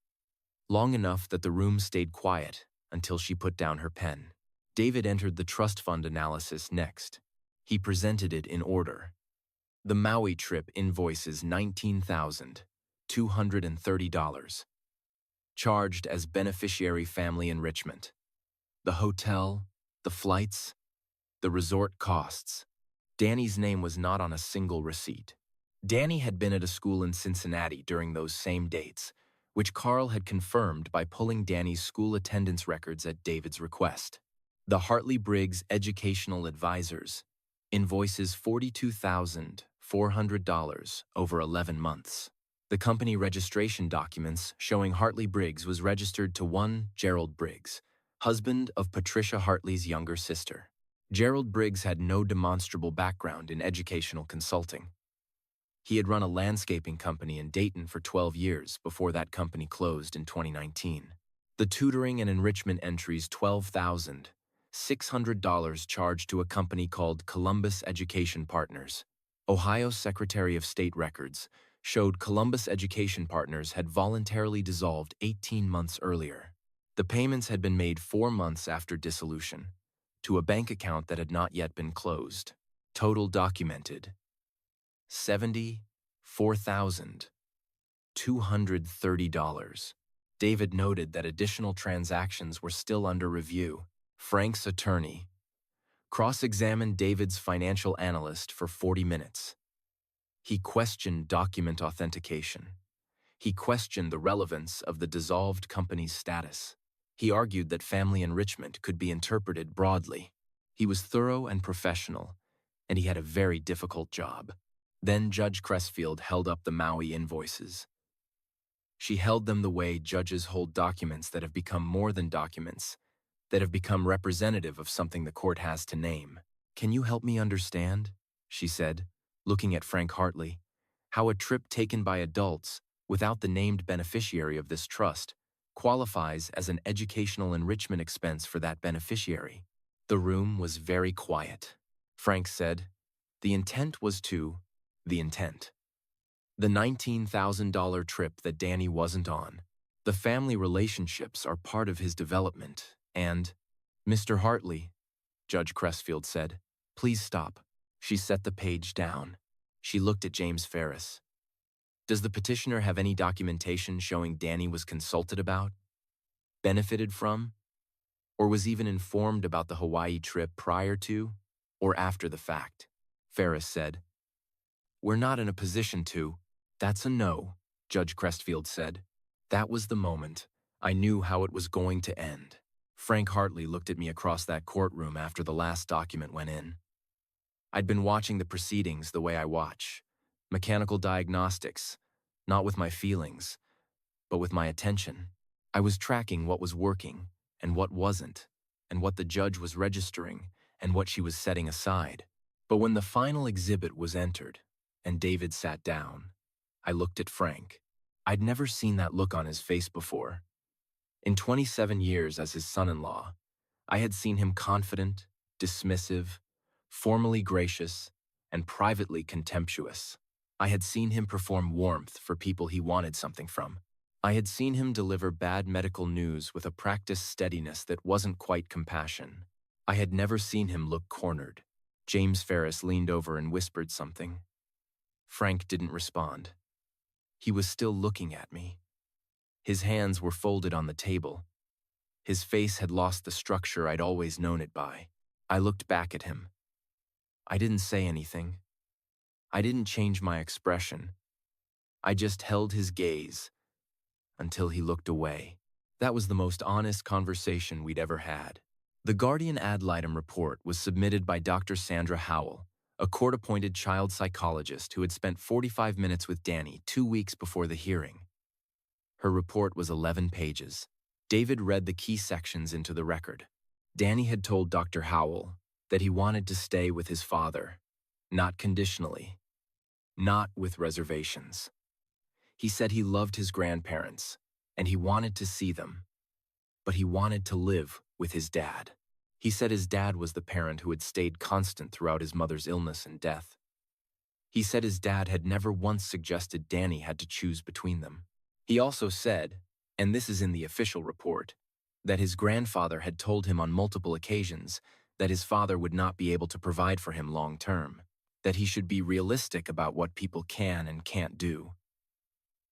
long enough that the room stayed quiet until she put down her pen. David entered the trust fund analysis next. He presented it in order. The Maui trip invoices $19,230, charged as beneficiary family enrichment. The hotel, the flights, the resort costs. Danny's name was not on a single receipt. Danny had been at a school in Cincinnati during those same dates, which Carl had confirmed by pulling Danny's school attendance records at David's request. The Hartley Briggs Educational Advisors invoices $42,400 over 11 months. The company registration documents showing Hartley Briggs was registered to one Gerald Briggs, husband of Patricia Hartley's younger sister. Gerald Briggs had no demonstrable background in educational consulting. He had run a landscaping company in Dayton for 12 years before that company closed in 2019. The tutoring and enrichment entries $12,600 charged to a company called Columbus Education Partners. Ohio Secretary of State records showed Columbus Education Partners had voluntarily dissolved 18 months earlier. The payments had been made 4 months after dissolution, to a bank account that had not yet been closed. Total documented $74,230. David noted that additional transactions were still under review. Frank's attorney cross-examined David's financial analyst for 40 minutes. He questioned document authentication. He questioned the relevance of the dissolved company's status. He argued that family enrichment could be interpreted broadly. He was thorough and professional, and he had a very difficult job. Then Judge Crestfield held up the Maui invoices. She held them the way judges hold documents that have become more than documents, that have become representative of something the court has to name. "Can you help me understand," she said, looking at Frank Hartley, "how a trip taken by adults without the named beneficiary of this trust qualifies as an educational enrichment expense for that beneficiary?" The room was very quiet. Frank said, "The intent was to, the intent. The $19,000 trip that Danny wasn't on. The family relationships are part of his development, and—" "Mr. Hartley," Judge Crestfield said, "please stop." She set the page down. She looked at James Ferris. "Does the petitioner have any documentation showing Danny was consulted about, benefited from, or was even informed about the Hawaii trip prior to or after the fact?" Ferris said. "We're not in a position to." "That's a no," Judge Crestfield said. "That was the moment. I knew how it was going to end." Frank Hartley looked at me across that courtroom after the last document went in. I'd been watching the proceedings the way I watch. Mechanical diagnostics, not with my feelings, but with my attention. I was tracking what was working and what wasn't, and what the judge was registering and what she was setting aside. But when the final exhibit was entered and David sat down, I looked at Frank. I'd never seen that look on his face before. In 27 years as his son-in-law, I had seen him confident, dismissive, formally gracious, and privately contemptuous. I had seen him perform warmth for people he wanted something from. I had seen him deliver bad medical news with a practiced steadiness that wasn't quite compassion. I had never seen him look cornered. James Ferris leaned over and whispered something. Frank didn't respond. He was still looking at me. His hands were folded on the table. His face had lost the structure I'd always known it by. I looked back at him. I didn't say anything. I didn't change my expression. I just held his gaze until he looked away. That was the most honest conversation we'd ever had. The Guardian ad litem report was submitted by Dr. Sandra Howell, a court-appointed child psychologist who had spent 45 minutes with Danny 2 weeks before the hearing. Her report was 11 pages. David read the key sections into the record. Danny had told Dr. Howell that he wanted to stay with his father, not conditionally, not with reservations. He said he loved his grandparents, and he wanted to see them, but he wanted to live with his dad. He said his dad was the parent who had stayed constant throughout his mother's illness and death. He said his dad had never once suggested Danny had to choose between them. He also said, and this is in the official report, that his grandfather had told him on multiple occasions that his father would not be able to provide for him long term, that he should be realistic about what people can and can't do.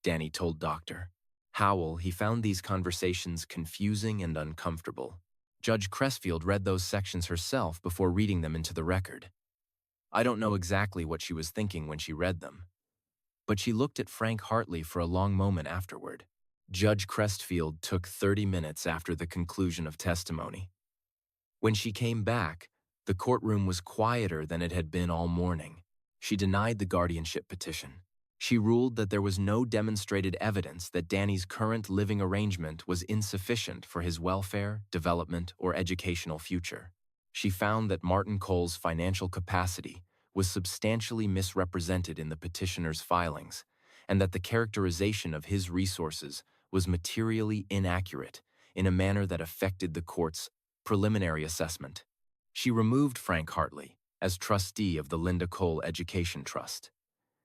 Danny told Dr. Howell he found these conversations confusing and uncomfortable. Judge Crestfield read those sections herself before reading them into the record. I don't know exactly what she was thinking when she read them, but she looked at Frank Hartley for a long moment afterward. Judge Crestfield took 30 minutes after the conclusion of testimony. When she came back, the courtroom was quieter than it had been all morning. She denied the guardianship petition. She ruled that there was no demonstrated evidence that Danny's current living arrangement was insufficient for his welfare, development, or educational future. She found that Martin Cole's financial capacity was substantially misrepresented in the petitioner's filings, and that the characterization of his resources was materially inaccurate in a manner that affected the court's preliminary assessment. She removed Frank Hartley as trustee of the Linda Cole Education Trust.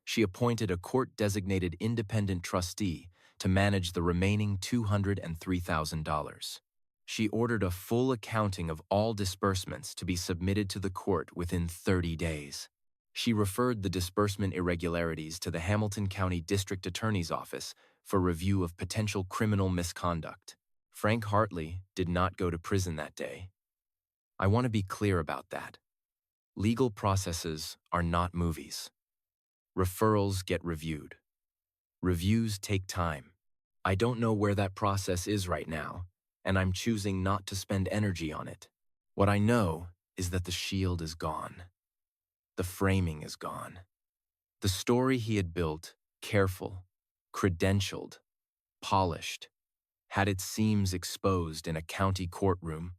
She appointed a court-designated independent trustee to manage the remaining $203,000. She ordered a full accounting of all disbursements to be submitted to the court within 30 days. She referred the disbursement irregularities to the Hamilton County District Attorney's Office for review of potential criminal misconduct. Frank Hartley did not go to prison that day. I want to be clear about that. Legal processes are not movies. Referrals get reviewed. Reviews take time. I don't know where that process is right now, and I'm choosing not to spend energy on it. What I know is that the shield is gone. The framing is gone. The story he had built, careful, credentialed, polished, had its seams exposed in a county courtroom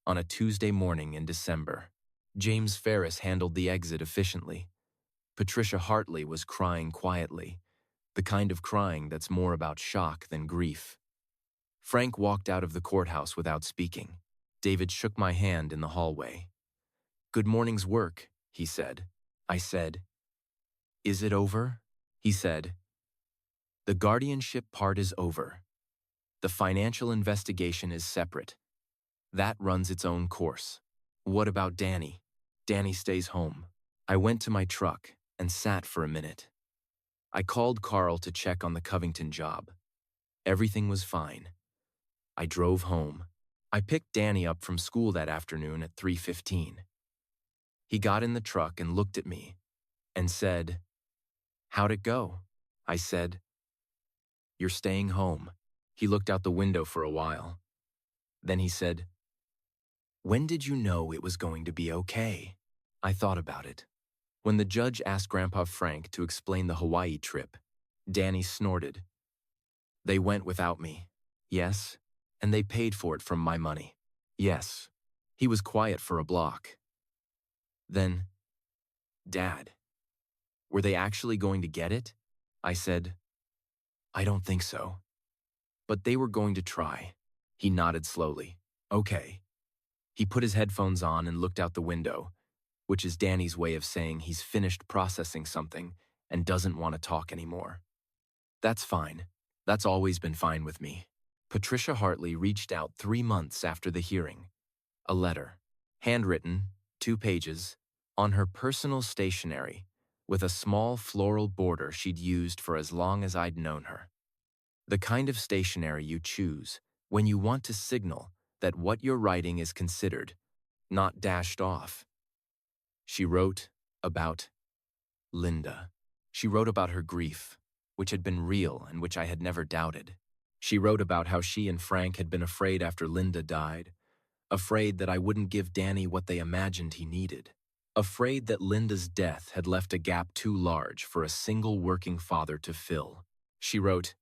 on a Tuesday morning in December. James Ferris handled the exit efficiently. Patricia Hartley was crying quietly, the kind of crying that's more about shock than grief. Frank walked out of the courthouse without speaking. David shook my hand in the hallway. "Good morning's work," he said. I said, "Is it over?" He said, "The guardianship part is over. The financial investigation is separate. That runs its own course. What about Danny? Danny stays home." I went to my truck and sat for a minute. I called Carl to check on the Covington job. Everything was fine. I drove home. I picked Danny up from school that afternoon at 3:15. He got in the truck and looked at me and said, "How'd it go?" I said, "You're staying home." He looked out the window for a while. Then he said, "When did you know it was going to be okay?" I thought about it. When the judge asked Grandpa Frank to explain the Hawaii trip, Danny snorted. "They went without me." "Yes, and they paid for it from my money." "Yes." He was quiet for a block. Then, "Dad, were they actually going to get it?" I said, "I don't think so. But they were going to try." He nodded slowly. "Okay." He put his headphones on and looked out the window, which is Danny's way of saying he's finished processing something and doesn't want to talk anymore. "That's fine. That's always been fine with me." Patricia Hartley reached out 3 months after the hearing. A letter, handwritten, 2 pages, on her personal stationery, with a small floral border she'd used for as long as I'd known her. The kind of stationery you choose when you want to signal that what you're writing is considered, not dashed off. She wrote about Linda. She wrote about her grief, which had been real and which I had never doubted. She wrote about how she and Frank had been afraid after Linda died, afraid that I wouldn't give Danny what they imagined he needed, afraid that Linda's death had left a gap too large for a single working father to fill. She wrote,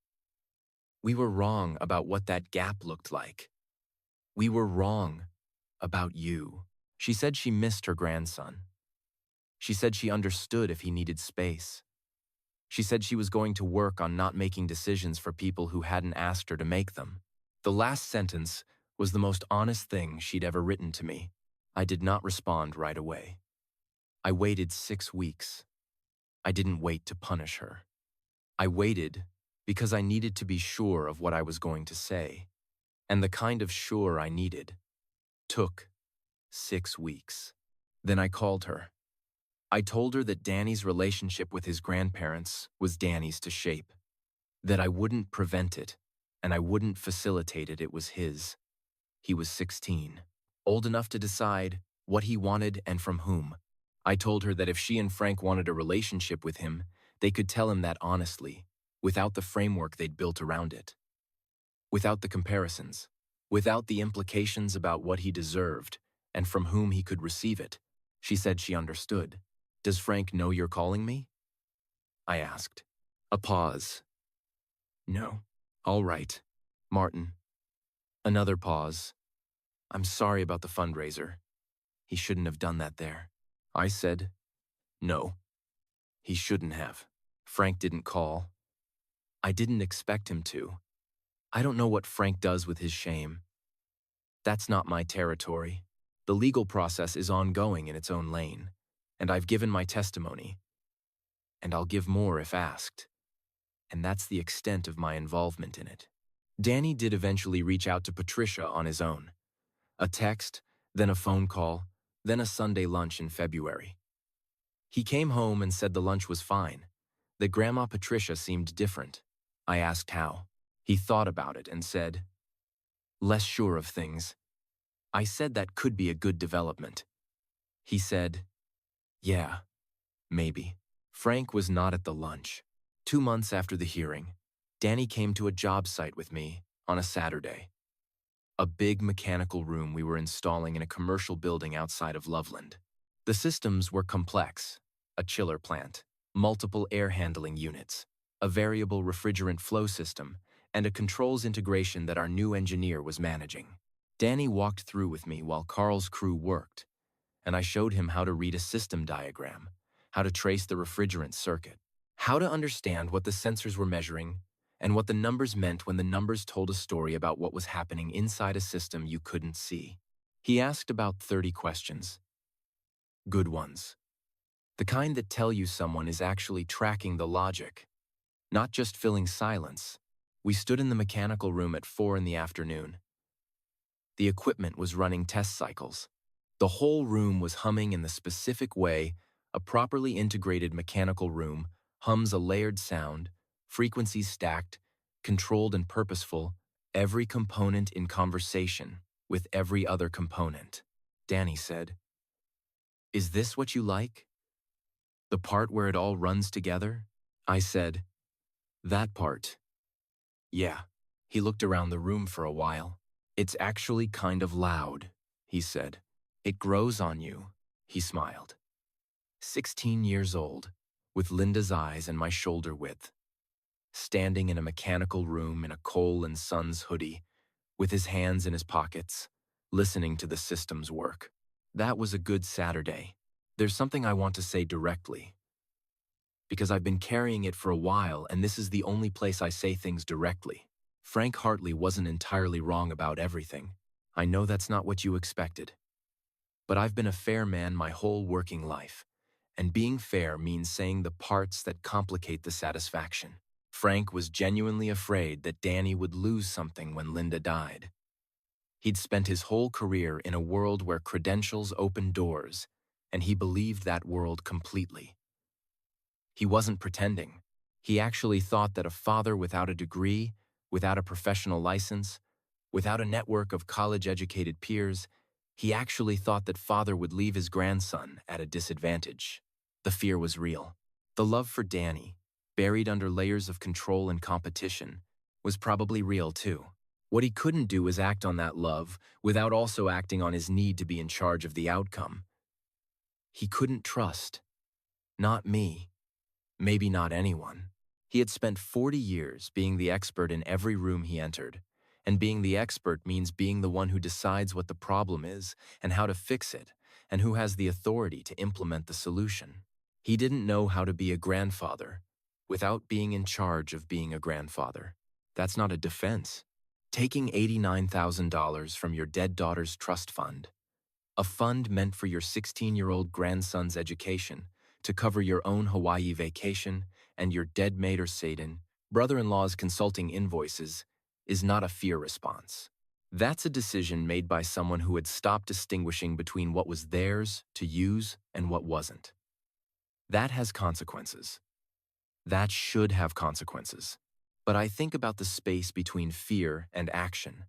"We were wrong about what that gap looked like. We were wrong about you." She said she missed her grandson. She said she understood if he needed space. She said she was going to work on not making decisions for people who hadn't asked her to make them. The last sentence was the most honest thing she'd ever written to me. I did not respond right away. I waited 6 weeks. I didn't wait to punish her. I waited because I needed to be sure of what I was going to say. And the kind of sure I needed took 6 weeks. Then I called her. I told her that Danny's relationship with his grandparents was Danny's to shape, that I wouldn't prevent it, and I wouldn't facilitate it. It was his. He was 16, old enough to decide what he wanted and from whom. I told her that if she and Frank wanted a relationship with him, they could tell him that honestly, without the framework they'd built around it, without the comparisons, without the implications about what he deserved and from whom he could receive it. She said she understood. Does Frank know you're calling me? I asked. A pause. No. All right. Martin. Another pause. I'm sorry about the fundraiser. He shouldn't have done that there. I said, no. He shouldn't have. Frank didn't call. I didn't expect him to. I don't know what Frank does with his shame. That's not my territory. The legal process is ongoing in its own lane, and I've given my testimony. And I'll give more if asked. And that's the extent of my involvement in it. Danny did eventually reach out to Patricia on his own. A text, then a phone call, then a Sunday lunch in February. He came home and said the lunch was fine, that Grandma Patricia seemed different. I asked how. He thought about it and said, less sure of things. I said that could be a good development. He said, yeah, maybe. Frank was not at the lunch. 2 months after the hearing, Danny came to a job site with me on a Saturday. A big mechanical room we were installing in a commercial building outside of Loveland. The systems were complex: a chiller plant, multiple air handling units, a variable refrigerant flow system, and a controls integration that our new engineer was managing. Danny walked through with me while Carl's crew worked, and I showed him how to read a system diagram, how to trace the refrigerant circuit, how to understand what the sensors were measuring, and what the numbers meant when the numbers told a story about what was happening inside a system you couldn't see. He asked about 30 questions. Good ones. The kind that tell you someone is actually tracking the logic, not just filling silence. We stood in the mechanical room at 4 in the afternoon. The equipment was running test cycles. The whole room was humming in the specific way a properly integrated mechanical room hums: a layered sound, frequencies stacked, controlled and purposeful, every component in conversation with every other component. Danny said, "Is this what you like? The part where it all runs together?" I said, "That part." Yeah. He looked around the room for a while. "It's actually kind of loud," he said. "It grows on you." He smiled. 16 years old, with Linda's eyes and my shoulder width. Standing in a mechanical room in a Cole and Sons hoodie, with his hands in his pockets, listening to the systems work. That was a good Saturday. There's something I want to say directly, because I've been carrying it for a while, and this is the only place I say things directly. Frank Hartley wasn't entirely wrong about everything. I know that's not what you expected. But I've been a fair man my whole working life, and being fair means saying the parts that complicate the satisfaction. Frank was genuinely afraid that Danny would lose something when Linda died. He'd spent his whole career in a world where credentials opened doors, and he believed that world completely. He wasn't pretending. He actually thought that a father without a degree, without a professional license, without a network of college-educated peers, he actually thought that father would leave his grandson at a disadvantage. The fear was real. The love for Danny, buried under layers of control and competition, was probably real too. What he couldn't do was act on that love without also acting on his need to be in charge of the outcome. He couldn't trust. Not me. Maybe not anyone. He had spent 40 years being the expert in every room he entered, and being the expert means being the one who decides what the problem is and how to fix it, and who has the authority to implement the solution. He didn't know how to be a grandfather, without being in charge of being a grandfather. That's not a defense. Taking $89,000 from your dead daughter's trust fund, a fund meant for your 16-year-old grandson's education, to cover your own Hawaii vacation and your dead maid or Satan, brother-in-law's consulting invoices, is not a fear response. That's a decision made by someone who had stopped distinguishing between what was theirs to use and what wasn't. That has consequences. That should have consequences. But I think about the space between fear and action,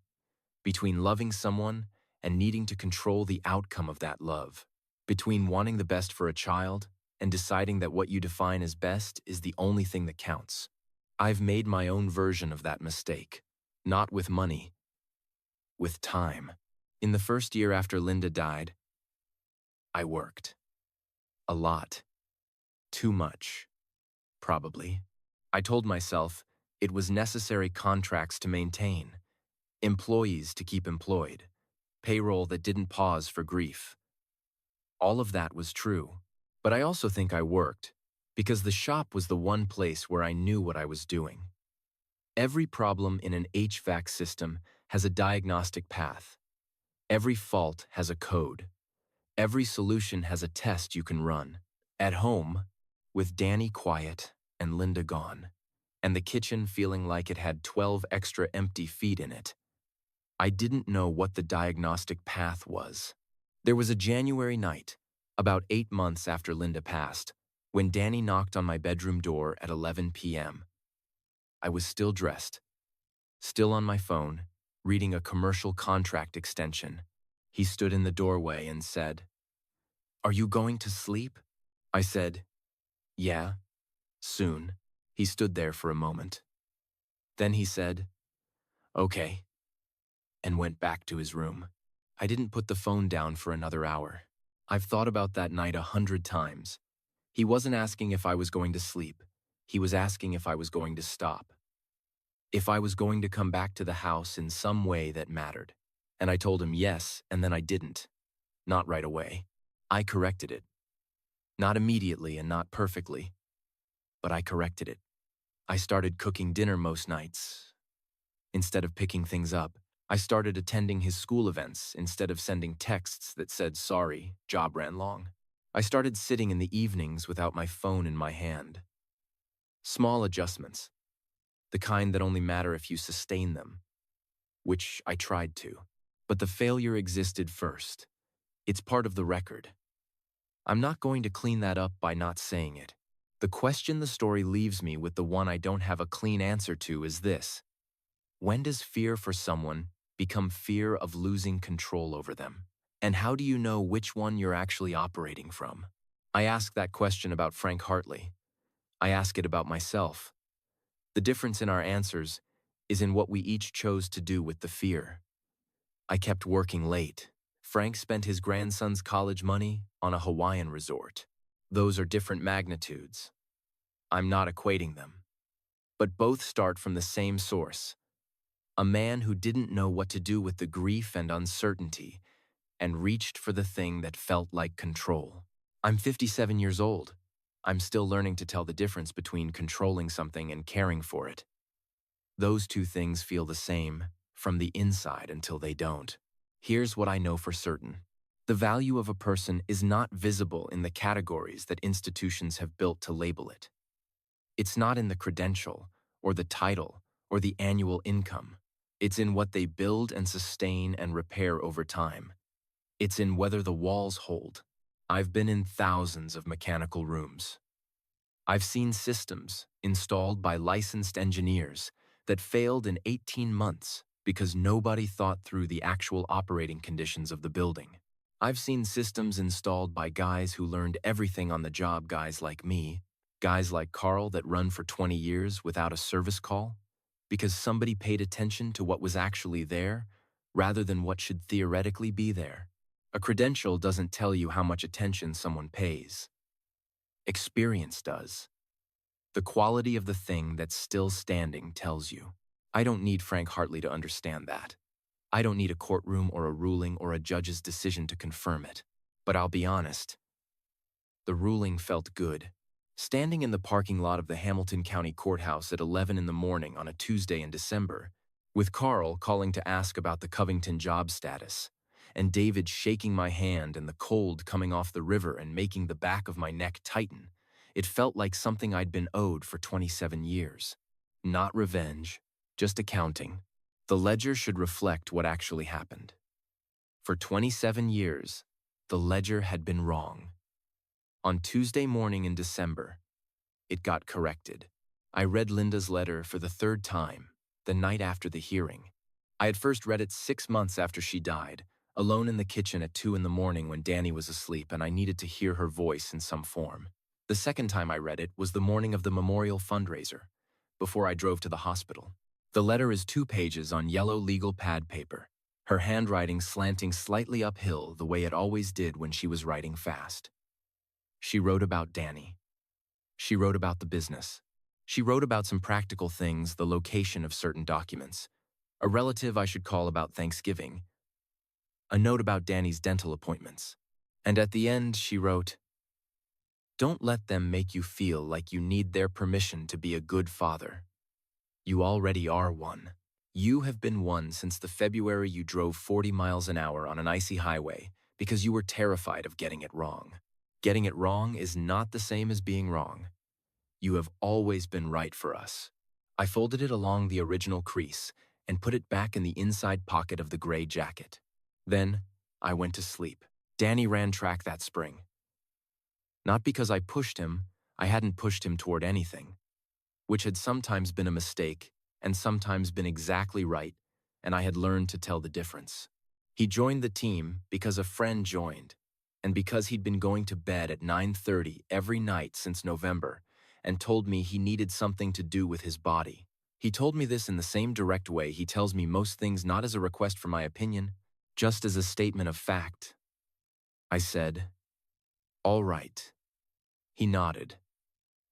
between loving someone and needing to control the outcome of that love, between wanting the best for a child and deciding that what you define as best is the only thing that counts. I've made my own version of that mistake, not with money, with time. In the first year after Linda died, I worked. A lot. Too much. Probably. I told myself it was necessary contracts to maintain, employees to keep employed, payroll that didn't pause for grief. All of that was true, but I also think I worked because the shop was the one place where I knew what I was doing. Every problem in an HVAC system has a diagnostic path. Every fault has a code. Every solution has a test you can run. At home, with Danny quiet and Linda gone, and the kitchen feeling like it had 12 extra empty feet in it, I didn't know what the diagnostic path was. There was a January night, about 8 months after Linda passed, when Danny knocked on my bedroom door at 11 p.m. I was still dressed, still on my phone, reading a commercial contract extension. He stood in the doorway and said, "Are you going to sleep?" I said, "Yeah, soon." He stood there for a moment. Then he said, "Okay," and went back to his room. I didn't put the phone down for another hour. I've thought about that night 100 times. He wasn't asking if I was going to sleep. He was asking if I was going to stop. If I was going to come back to the house in some way that mattered. And I told him yes, and then I didn't. Not right away. I corrected it. Not immediately and not perfectly, but I corrected it. I started cooking dinner most nights. Instead of picking things up, I started attending his school events instead of sending texts that said, "Sorry, job ran long." I started sitting in the evenings without my phone in my hand. Small adjustments, the kind that only matter if you sustain them, which I tried to. But the failure existed first. It's part of the record. I'm not going to clean that up by not saying it. The question the story leaves me with, the one I don't have a clean answer to, is this: when does fear for someone become fear of losing control over them? And how do you know which one you're actually operating from? I ask that question about Frank Hartley. I ask it about myself. The difference in our answers is in what we each chose to do with the fear. I kept working late. Frank spent his grandson's college money on a Hawaiian resort. Those are different magnitudes. I'm not equating them. But both start from the same source. A man who didn't know what to do with the grief and uncertainty and reached for the thing that felt like control. I'm 57 years old. I'm still learning to tell the difference between controlling something and caring for it. Those two things feel the same from the inside until they don't. Here's what I know for certain. The value of a person is not visible in the categories that institutions have built to label it. It's not in the credential, or the title, or the annual income. It's in what they build and sustain and repair over time. It's in whether the walls hold. I've been in thousands of mechanical rooms. I've seen systems installed by licensed engineers that failed in 18 months because nobody thought through the actual operating conditions of the building. I've seen systems installed by guys who learned everything on the job, guys like me, guys like Carl, that run for 20 years without a service call because somebody paid attention to what was actually there rather than what should theoretically be there. A credential doesn't tell you how much attention someone pays. Experience does. The quality of the thing that's still standing tells you. I don't need Frank Hartley to understand that. I don't need a courtroom or a ruling or a judge's decision to confirm it. But I'll be honest, the ruling felt good, Standing in the parking lot of the Hamilton County Courthouse at 11 in the morning on a Tuesday in December, with Carl calling to ask about the Covington job status, and David shaking my hand and the cold coming off the river and making the back of my neck tighten, it felt like something I'd been owed for 27 years. Not revenge, just accounting. The ledger should reflect what actually happened. For 27 years, the ledger had been wrong. On Tuesday morning in December, it got corrected. I read Linda's letter for the third time, the night after the hearing. I had first read it 6 months after she died, alone in the kitchen at 2 in the morning when Danny was asleep and I needed to hear her voice in some form. The second time I read it was the morning of the memorial fundraiser, before I drove to the hospital. The letter is 2 pages on yellow legal pad paper, her handwriting slanting slightly uphill the way it always did when she was writing fast. She wrote about Danny. She wrote about the business. She wrote about some practical things, the location of certain documents, a relative I should call about Thanksgiving, a note about Danny's dental appointments. And at the end, she wrote, "Don't let them make you feel like you need their permission to be a good father. You already are one. You have been one since the February you drove 40 miles an hour on an icy highway because you were terrified of getting it wrong. Getting it wrong is not the same as being wrong. You have always been right for us." I folded it along the original crease and put it back in the inside pocket of the gray jacket. Then I went to sleep. Danny ran track that spring. Not because I pushed him, I hadn't pushed him toward anything, which had sometimes been a mistake and sometimes been exactly right, and I had learned to tell the difference. He joined the team because a friend joined, and because he'd been going to bed at 9:30 every night since November and told me he needed something to do with his body. He told me this in the same direct way he tells me most things, not as a request for my opinion, just as a statement of fact. I said, "All right." He nodded,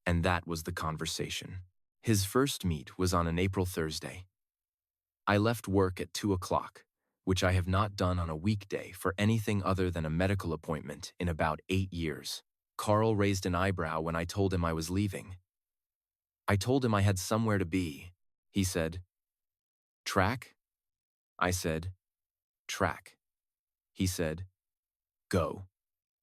and that was the conversation. His first meet was on an April Thursday. I left work at 2 o'clock, which I have not done on a weekday for anything other than a medical appointment in about 8 years. Carl raised an eyebrow when I told him I was leaving. I told him I had somewhere to be. He said, "Track?" I said, "Track." He said, "Go."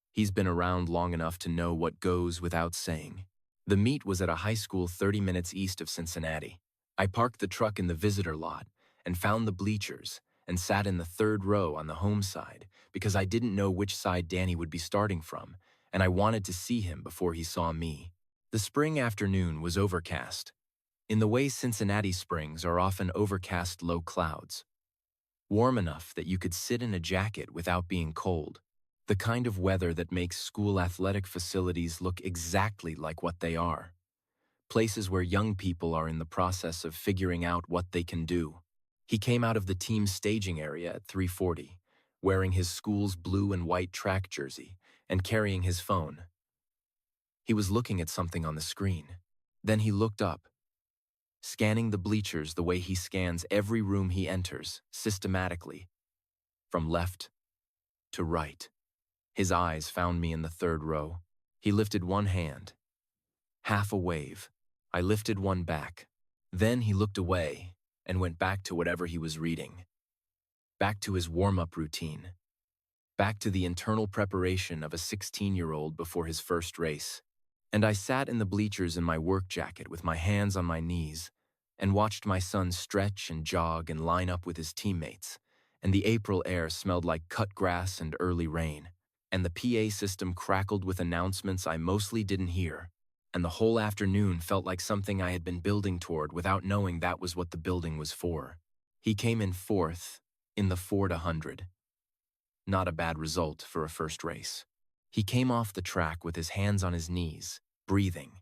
He's been around long enough to know what goes without saying. The meet was at a high school 30 minutes east of Cincinnati. I parked the truck in the visitor lot and found the bleachers and sat in the 3rd row on the home side because I didn't know which side Danny would be starting from, and I wanted to see him before he saw me. The spring afternoon was overcast, in the way Cincinnati springs are often overcast low clouds. Warm enough that you could sit in a jacket without being cold. The kind of weather that makes school athletic facilities look exactly like what they are. Places where young people are in the process of figuring out what they can do. He came out of the team staging area at 3:40, wearing his school's blue and white track jersey and carrying his phone. He was looking at something on the screen. Then he looked up, scanning the bleachers the way he scans every room he enters, systematically, from left to right. His eyes found me in the 3rd row. He lifted one hand. Half a wave. I lifted one back. Then he looked away and went back to whatever he was reading. Back to his warm-up routine. Back to the internal preparation of a 16-year-old before his first race. And I sat in the bleachers in my work jacket with my hands on my knees and watched my son stretch and jog and line up with his teammates, and the April air smelled like cut grass and early rain, and the PA system crackled with announcements I mostly didn't hear, and the whole afternoon felt like something I had been building toward without knowing that was what the building was for. He came in 4th, in the 4-100. Not a bad result for a first race. He came off the track with his hands on his knees, breathing,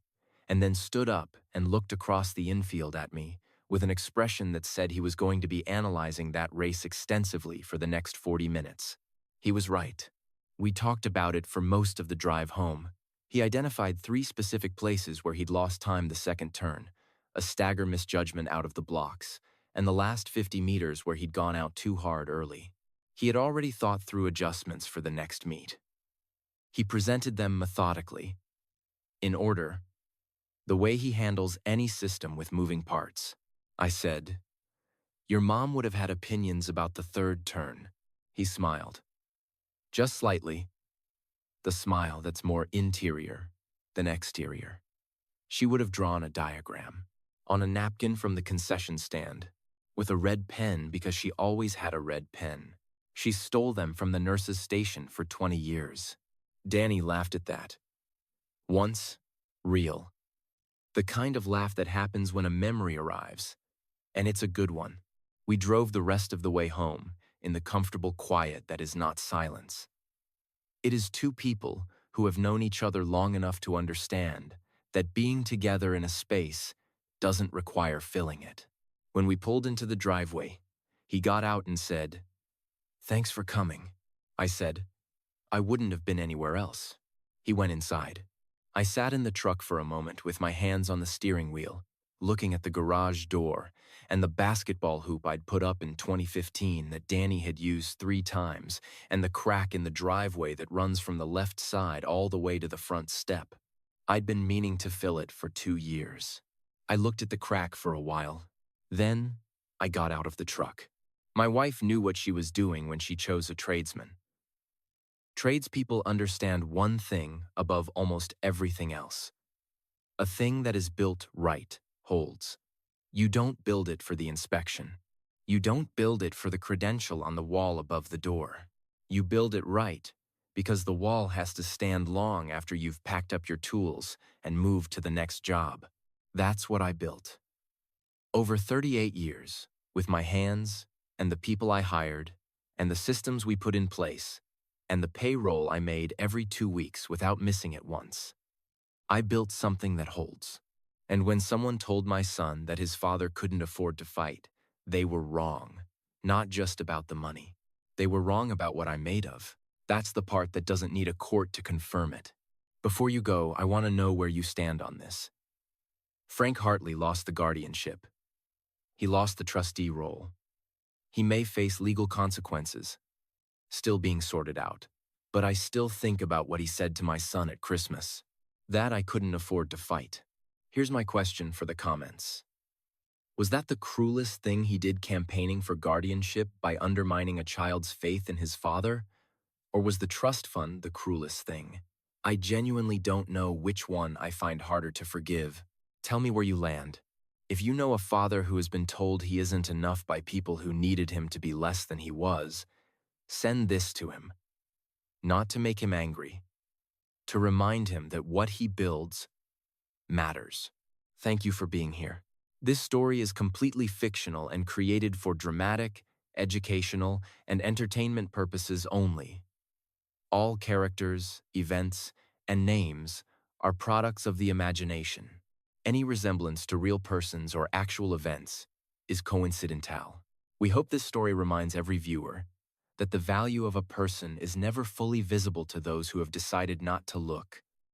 and then stood up and looked across the infield at me with an expression that said he was going to be analyzing that race extensively for the next 40 minutes. He was right. We talked about it for most of the drive home. He identified 3 specific places where he'd lost time the second turn, a stagger misjudgment out of the blocks, and the last 50 meters where he'd gone out too hard early. He had already thought through adjustments for the next meet. He presented them methodically, in order, The way he handles any system with moving parts. I said, "Your mom would have had opinions about the third turn." He smiled. Just slightly. The smile that's more interior than exterior. She would have drawn a diagram on a napkin from the concession stand with a red pen because she always had a red pen. She stole them from the nurse's station for 20 years. Danny laughed at that. Once, real. The kind of laugh that happens when a memory arrives, and it's a good one. We drove the rest of the way home in the comfortable quiet that is not silence. It is two people who have known each other long enough to understand that being together in a space doesn't require filling it. When we pulled into the driveway, he got out and said, "Thanks for coming." I said, "I wouldn't have been anywhere else." He went inside. I sat in the truck for a moment with my hands on the steering wheel, looking at the garage door and the basketball hoop I'd put up in 2015 that Danny had used 3 times, and the crack in the driveway that runs from the left side all the way to the front step. I'd been meaning to fill it for 2 years. I looked at the crack for a while. Then, I got out of the truck. My wife knew what she was doing when she chose a tradesman. Tradespeople understand one thing above almost everything else. A thing that is built right holds. You don't build it for the inspection. You don't build it for the credential on the wall above the door. You build it right because the wall has to stand long after you've packed up your tools and moved to the next job. That's what I built. Over 38 years, with my hands and the people I hired and the systems we put in place and the payroll I made every 2 weeks without missing it once, I built something that holds. And when someone told my son that his father couldn't afford to fight, they were wrong. Not just about the money. They were wrong about what I'm made of. That's the part that doesn't need a court to confirm it. Before you go, I want to know where you stand on this. Frank Hartley lost the guardianship. He lost the trustee role. He may face legal consequences, still being sorted out. But I still think about what he said to my son at Christmas. That I couldn't afford to fight. Here's my question for the comments. Was that the cruelest thing he did campaigning for guardianship by undermining a child's faith in his father? Or was the trust fund the cruelest thing? I genuinely don't know which one I find harder to forgive. Tell me where you land. If you know a father who has been told he isn't enough by people who needed him to be less than he was, send this to him. Not to make him angry, to remind him that what he builds matters. Thank you for being here. This story is completely fictional and created for dramatic, educational, and entertainment purposes only. All characters, events, and names are products of the imagination. Any resemblance to real persons or actual events is coincidental. We hope this story reminds every viewer that the value of a person is never fully visible to those who have decided not to look.